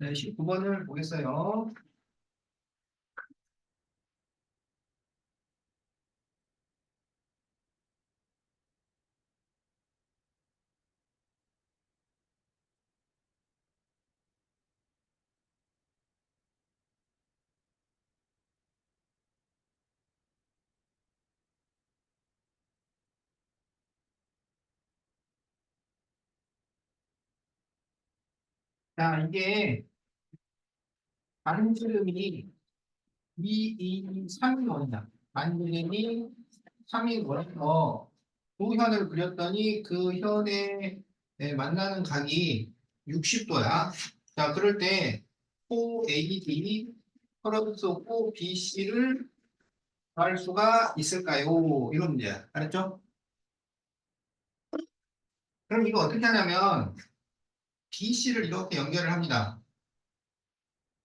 19번을 보겠어요. 자, 이게 반지름이 3이 원이다. 반지름이 3이 원에서 두 현을 그렸더니 그 현에 만나는 각이 60도야. 자, 그럴 때 OAD 플러스 OBC를 구할 수가 있을까요? 이런 문제야. 알았죠? 그럼 이거 어떻게 하냐면 BC를 이렇게 연결을 합니다.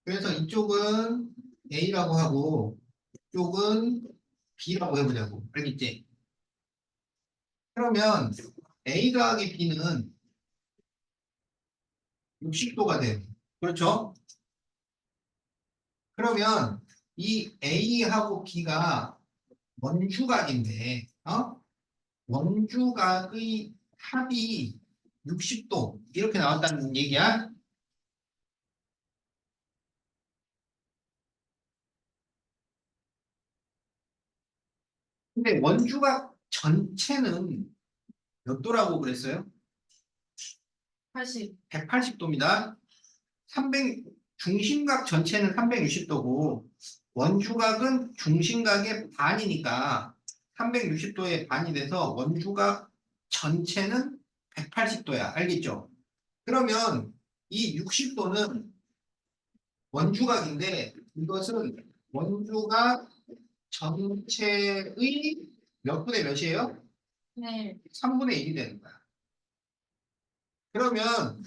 그래서 이쪽은 A라고 하고 이쪽은 B라고 해보자고. 알겠지? 그러면 A 더하기 B는 60도가 돼요. 그렇죠? 그러면 이 A하고 B가 원주각인데, 원주각의 합이 60도 이렇게 나왔다는 얘기야. 근데 원주각 전체는 몇 도라고 그랬어요? 80. 180도입니다. 300, 중심각 전체는 360도고 원주각은 중심각의 반이니까 360도의 반이 돼서 원주각 전체는 180도야. 알겠죠? 그러면 이 60도는 원주각인데 이것은 원주각 전체의 몇 분의 몇이에요? 네. 3분의 1이 되는 거야. 그러면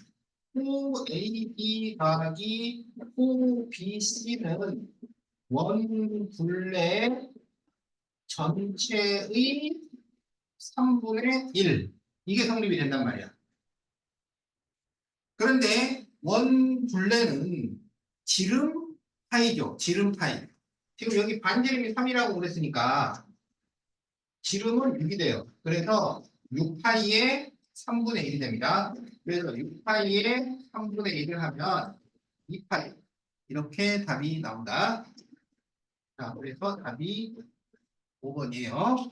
OAB 더하기 OBC는 원둘레 전체의 3분의 1. 이게 성립이 된단 말이야. 그런데 원둘레는 지름 파이죠. 지름 파이. 지금 여기 반지름이 3이라고 그랬으니까 지름은 6이 돼요. 그래서 6파이의 3분의 1이 됩니다. 그래서 6파이에 3분의 1을 하면 2파이. 이렇게 답이 나온다. 자, 그래서 답이 5번이에요.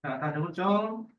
자, 다 적었죠?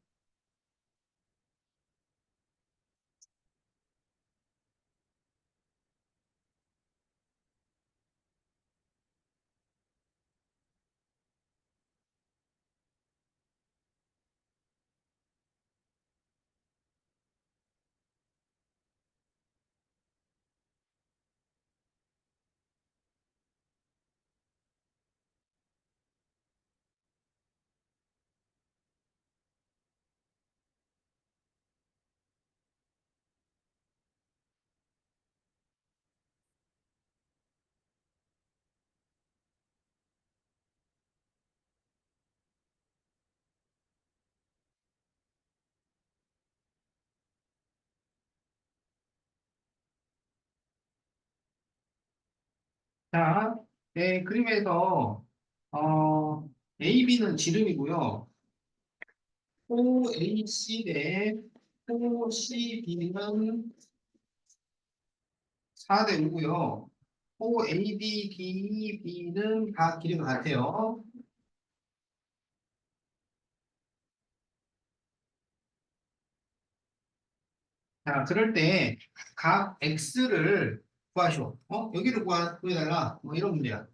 자, 네, 그림에서 AB는 지름이고요. OAC 대 OCB는 4대 5고요. OAB, DB는 다 길이가 같아요. 자, 그럴 때 각 X를 구하시오. 여기를 구해달라. 뭐 이런 문제야.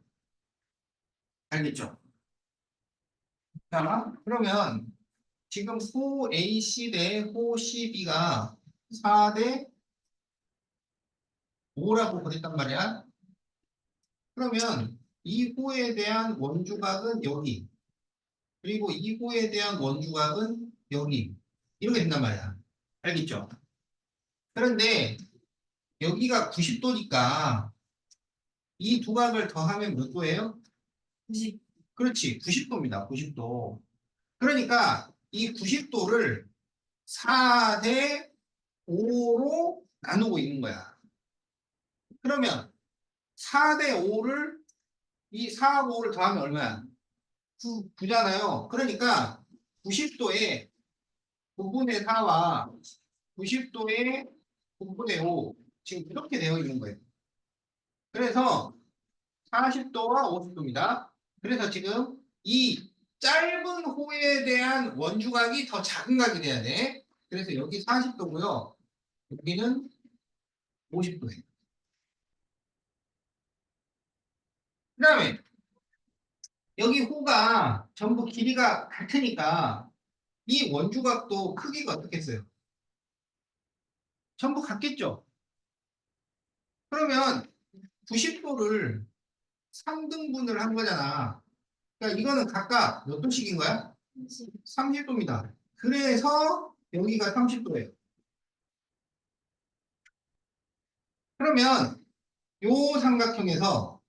알겠죠? 자, 그러면 지금 호 AC 대 호 CB가 4 대 5라고 그랬단 말이야. 그러면 이 호에 대한 원주각은 여기, 그리고 이 호에 대한 원주각은 여기. 이렇게 된단 말이야. 알겠죠? 그런데 여기가 90도니까 이 두 각을 더하면 몇 도예요? 90. 그렇지, 90도입니다. 90도. 그러니까 이 90도를 4 대 5로 나누고 있는 거야. 그러면 4 대 5를 이 4하고 5를 더하면 얼마야? 9잖아요. 그러니까 90도에 9분의 4와 90도에 9분의 5 지금 이렇게 되어 있는 거예요. 그래서 40도와 50도입니다. 그래서 지금 이 짧은 호에 대한 원주각이 더 작은 각이 돼야 돼. 그래서 여기 40도고요. 여기는 50도예요. 그 다음에 여기 호가 전부 길이가 같으니까 이 원주각도 크기가 어떻겠어요? 전부 같겠죠? 그러면 90도를 3등분을 한 거잖아. 그러니까 이거는 각각 몇 도씩인 거야? 30도입니다. 그래서 여기가 30도예요. 그러면 요 삼각형에서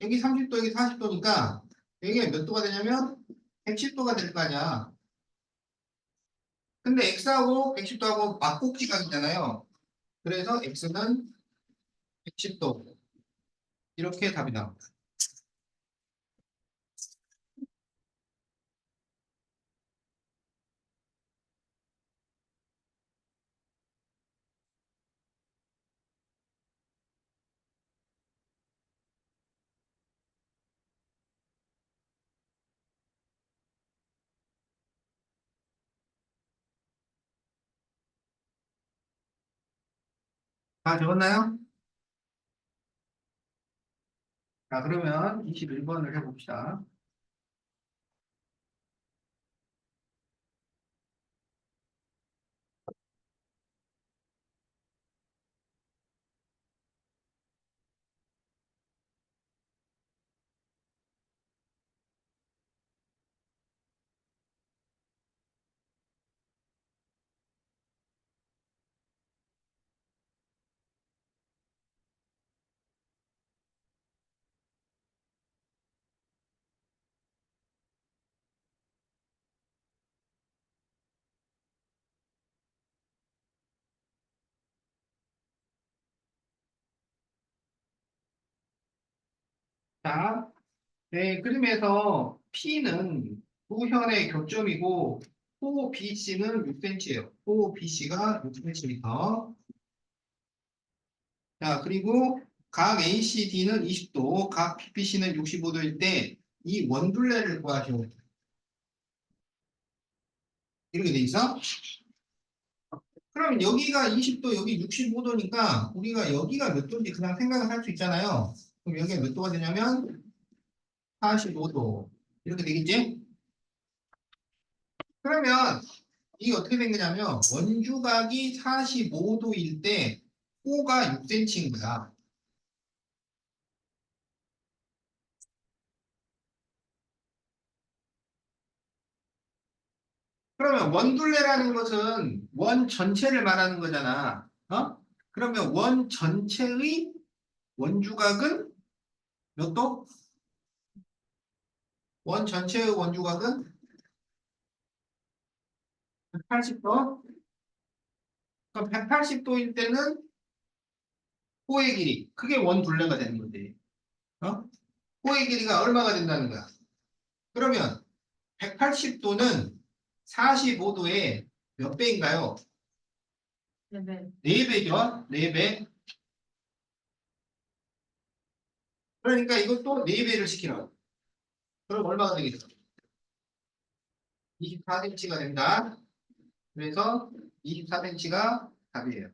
여기 30도, 여기 40도니까 여기가 몇 도가 되냐면 110도가 될 거 아니야. 근데 x하고 110도하고 막곡지각이잖아요. 그래서 x는 110도. 이렇게 답이 나옵니다. 다 적었나요? 자, 그러면 21번을 해봅시다. 자, 네, 그림에서 P는 후현의 교점이고 호 BC는 6cm예요. 호 BC가 6cm. 자, 그리고 각 ACD는 20도, 각 PPC는 65도일 때 이 원둘레를 구하시오. 이렇게 돼 있어? 그럼 여기가 20도, 여기 65도니까 우리가 여기가 몇 도인지 그냥 생각을 할 수 있잖아요. 그럼 여기가 몇 도가 되냐면 45도. 이렇게 되겠지? 그러면 이게 어떻게 된 거냐면 원주각이 45도일 때 호가 6cm인 거야. 그러면 원둘레라는 것은 원 전체를 말하는 거잖아. 어? 그러면 원 전체의 원주각은 몇 도? 원 전체의 원주각은 180도? 그럼 180도일 때는 호의 길이, 그게 원둘레가 되는 거지. 어? 호의 길이가 얼마가 된다는 거야. 그러면 180도는 45도의 몇 배인가요? 네. 4배죠? 4배. 그러니까 이것도 4배를 시키라고. 그럼 얼마가 되겠어? 24cm가 된다. 그래서 24cm가 답이에요.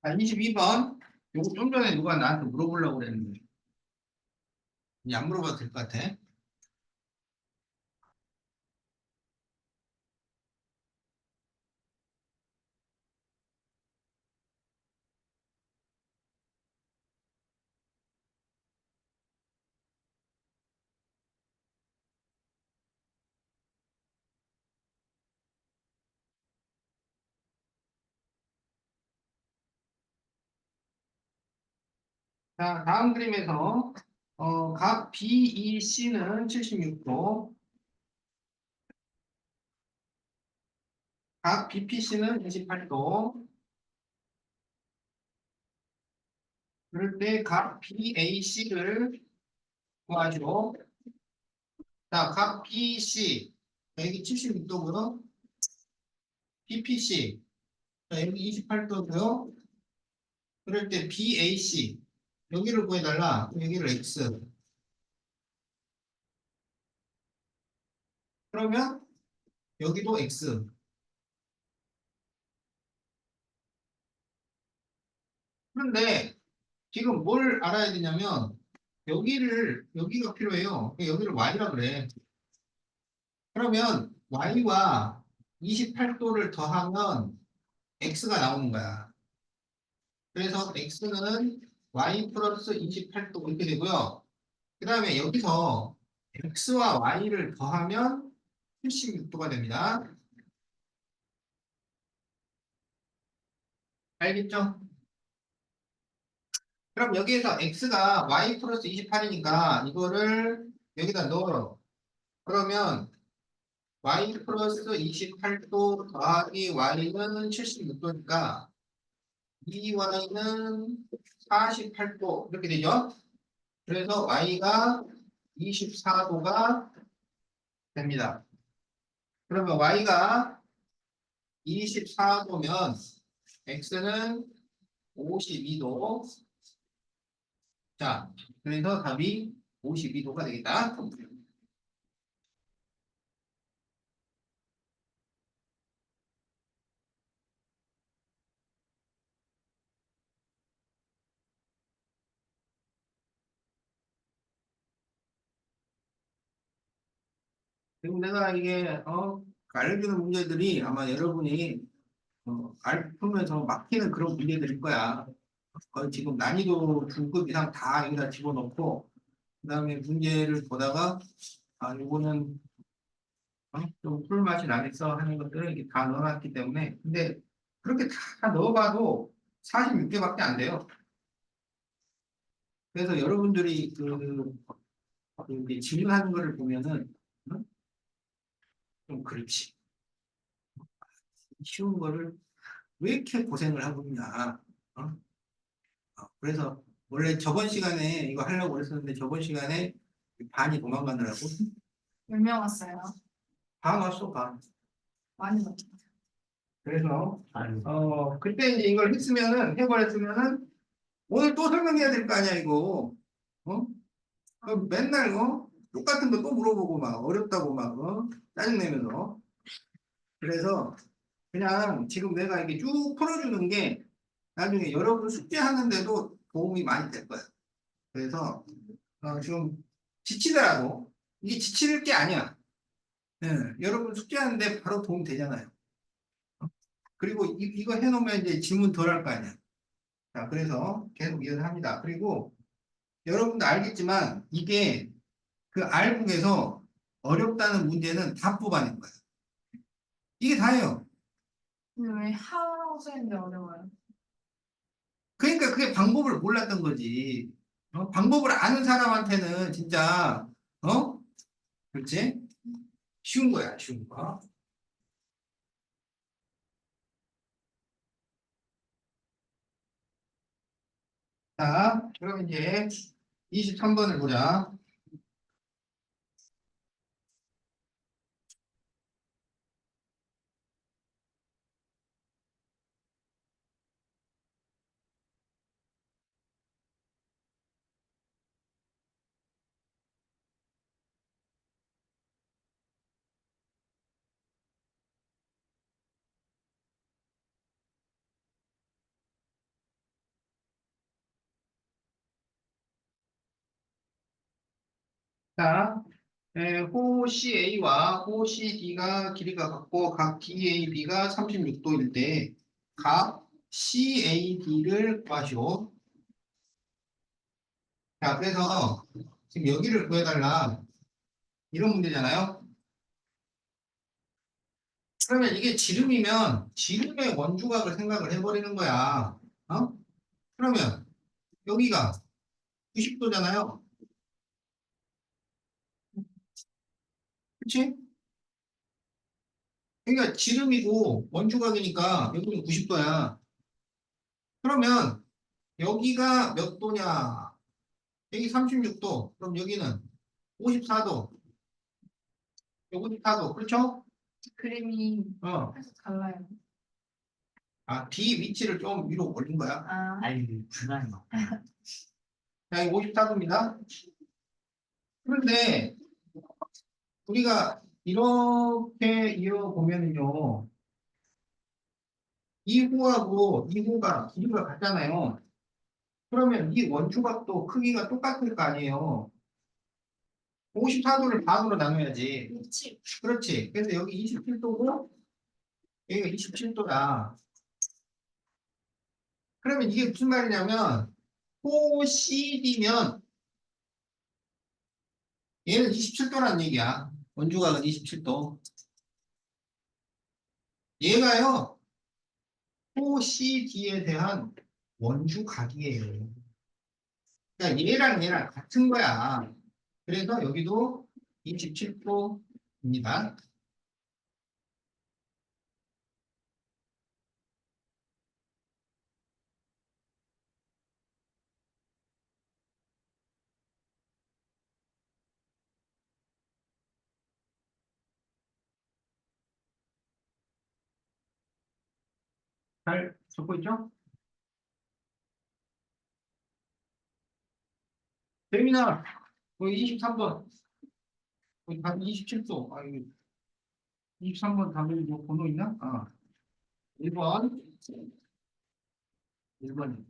자, 22번. 요거 좀 전에 누가 나한테 물어보려고 그랬는데. 이제 안 물어봐도 될 것 같아. 자, 다음 그림에서 각 BEC는 76도, 각 BPC는 28도, 그럴 때 각 BAC를 구하시고, 자, 각 BC, 여기 76도고요. BPC, 자, 여기 28도고요. 그럴 때 BAC, 여기를 구해달라. 여기를 X. 그러면 여기도 X. 그런데 지금 뭘 알아야 되냐면 여기가 필요해요. 여기를 Y라 그래. 그러면 Y와 28도를 더하면 X가 나오는 거야. 그래서 X는 Y 플러스 28도 이렇게 되고요. 그 다음에 여기서 X와 Y를 더하면 76도가 됩니다. 알겠죠? 그럼 여기에서 X가 Y 플러스 28이니까 이거를 여기다 넣어요. 그러면 Y 플러스 28도 더하기 Y는 76도니까 이 Y는 48도 이렇게 되죠? 그래서 Y가 24도가 됩니다. 그러면 Y가 24도면 X는 52도. 자, 그래서 답이 52도가 되겠다. 그리고 내가 이게 알려주는 문제들이 아마 여러분이 알면서 막히는 그런 문제들일 거야. 지금 난이도 중급 이상 다 여기다 집어넣고 그다음에 문제를 보다가 아 이거는 좀 풀맛이 나겠어 하는 것들을 이렇게 다 넣어놨기 때문에 근데 그렇게 다 넣어봐도 46개밖에 안 돼요. 그래서 여러분들이 이제 질문하는 거를 보면은 어? 좀 그렇지. 쉬운 거를 왜 이렇게 고생을 하고 있냐. 어? 그래서 원래 저번 시간에 이거 하려고 그랬었는데 저번 시간에 반이 도망가느라고 몇 명 왔어요? 반 왔어 반. 많이 왔죠. 그래서 아유, 그때 이제 이걸 해버렸으면은 오늘 또 설명해야 될 거 아니야 이거. 어? 맨날 똑같은 거 또 물어보고 막 어렵다고 막 짜증내면서. 그래서 그냥 지금 내가 이게 쭉 풀어주는 게 나중에 여러분 숙제하는데도 도움이 많이 될 거야. 그래서 좀 지치더라도 이게 지칠 게 아니야. 예, 여러분 숙제하는데 바로 도움 되잖아요. 그리고 이거 해놓으면 이제 질문 덜 할 거 아니야. 자, 그래서 계속 이어서 합니다. 그리고 여러분도 알겠지만 이게 그 R북에서 어렵다는 문제는 다 뽑아낸 거야. 이게 다예요. 근데 왜 하라고 쓰는데 어려워요? 그러니까 그게 방법을 몰랐던 거지. 방법을 아는 사람한테는 진짜 그렇지? 쉬운 거야, 쉬운 거. 자, 그럼 이제 23번을 보자. 자, 호 CA와 호 CD가 길이가 같고 각 DAB가 36도일 때 각 CAD를 구하시오. 자, 그래서 지금 여기를 구해달라. 이런 문제잖아요. 그러면 이게 지름이면 지름의 원주각을 생각을 해버리는 거야. 어? 그러면 여기가 90도잖아요. 그치? 그러니까 지름이고 원주각이니까 여기는 90도야. 그러면 여기가 몇 도냐? 여기 36도. 그럼 여기는 54도. 여기 54도. 그렇죠? 그림이 어. 계속 달라요. 아, D 위치를 좀 위로 올린 거야. 아, 아유, 중간에 막. 자, 여기 54도입니다. 그런데 우리가 이렇게 이어보면요. 이 호하고 이 호가 길이가 같잖아요. 그러면 이 원주각도 크기가 똑같을 거 아니에요. 54도를 반으로 나눠야지. 그렇지. 그렇지. 그래서 여기 27도고 여기가 27도다. 그러면 이게 무슨 말이냐면 OCD면 얘는 27도란 얘기야. 원주각은 27도. 얘가요. OCD에 대한 원주각이에요. 그러니까 얘랑 같은 거야. 그래서 여기도 27도입니다. 잘 적고 있죠? 재민아, 여기 23번. 여기 답 27도. 아, 여기 23번 답이 뭐 번호 있나? 아, 1번. 1번.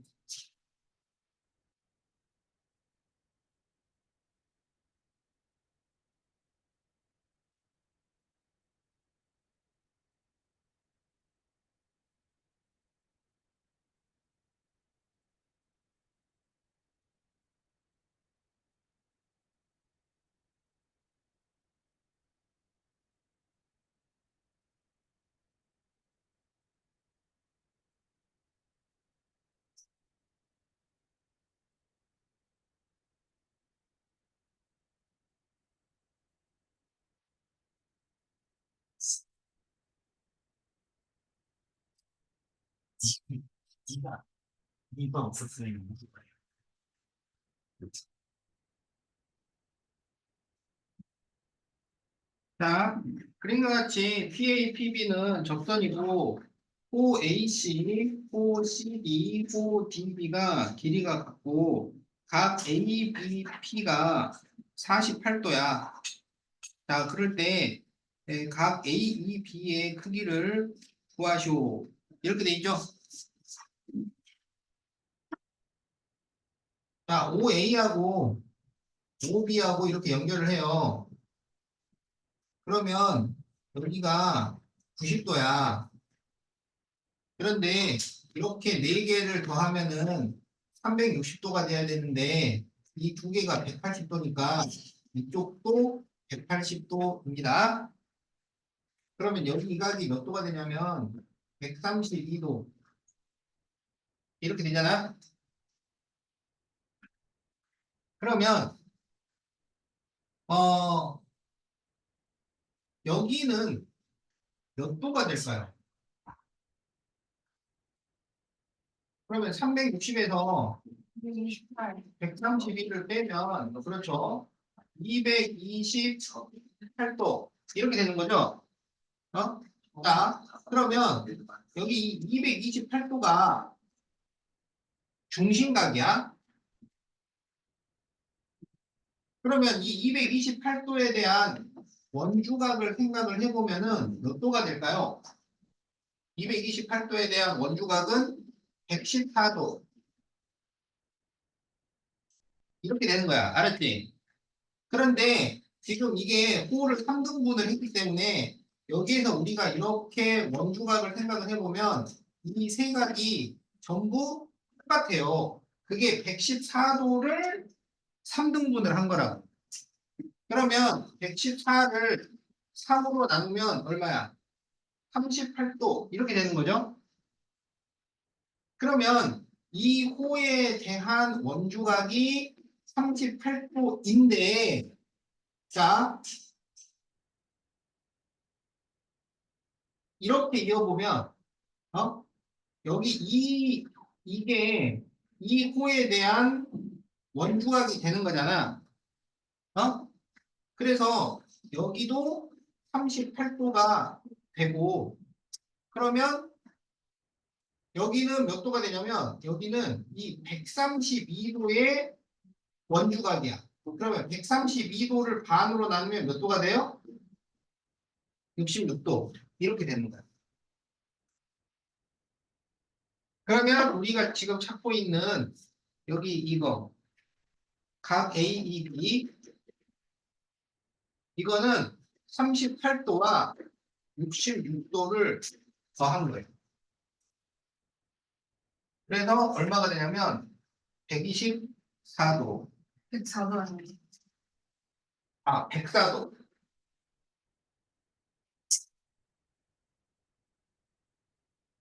네가 이번 없었으면 무슨 거예요? 자, 그림과 같이 PA, PB는 접선이고 OAC, OCD, ODB가 길이가 같고 각 A, B, P가 48도야. 자, 그럴 때 각 A, E, B의 크기를 구하시오. 이렇게 돼 있죠? 자, OA하고 OB하고 이렇게 연결을 해요. 그러면 여기가 90도야. 그런데 이렇게 네 개를 더하면은 360도가 돼야 되는데 이 두 개가 180도니까 이쪽도 180도입니다. 그러면 여기 이 각이 몇 도가 되냐면 132도 이렇게 되잖아. 그러면 어 여기는 몇 도가 될까요? 그러면 360에서 228. 132를 빼면 그렇죠. 228도 이렇게 되는 거죠. 어? 자, 그러면 여기 228도가 중심각이야. 그러면 이 228도에 대한 원주각을 생각을 해보면은 몇 도가 될까요? 228도에 대한 원주각은 114도. 이렇게 되는 거야. 알았지? 그런데 지금 이게 호를 3등분을 했기 때문에 여기에서 우리가 이렇게 원주각을 생각을 해보면 이 세 각이 전부 똑같아요. 그게 114도를 3등분을 한 거라고. 그러면 114를 3으로 나누면 얼마야? 38도 이렇게 되는 거죠. 그러면 이 호에 대한 원주각이 38도인데 자 이렇게 이어보면 여기 이게 이 호에 대한 원주각이 되는 거잖아. 그래서 여기도 38도가 되고 그러면 여기는 몇 도가 되냐면 여기는 이 132도의 원주각이야. 그러면 132도를 반으로 나누면 몇 도가 돼요? 66도. 이렇게 되는 거야. 그러면 우리가 지금 찾고 있는 여기 이거 각 A, E, B 이거는 38도와 66도를 더한 거예요. 그래서 얼마가 되냐면 124도. 104도 아니에요. 104도.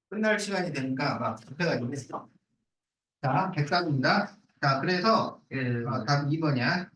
끝날 시간이 되니까 막 급해가지고 했어. 자, 104도입니다. 자, 그래서 답 2번이야.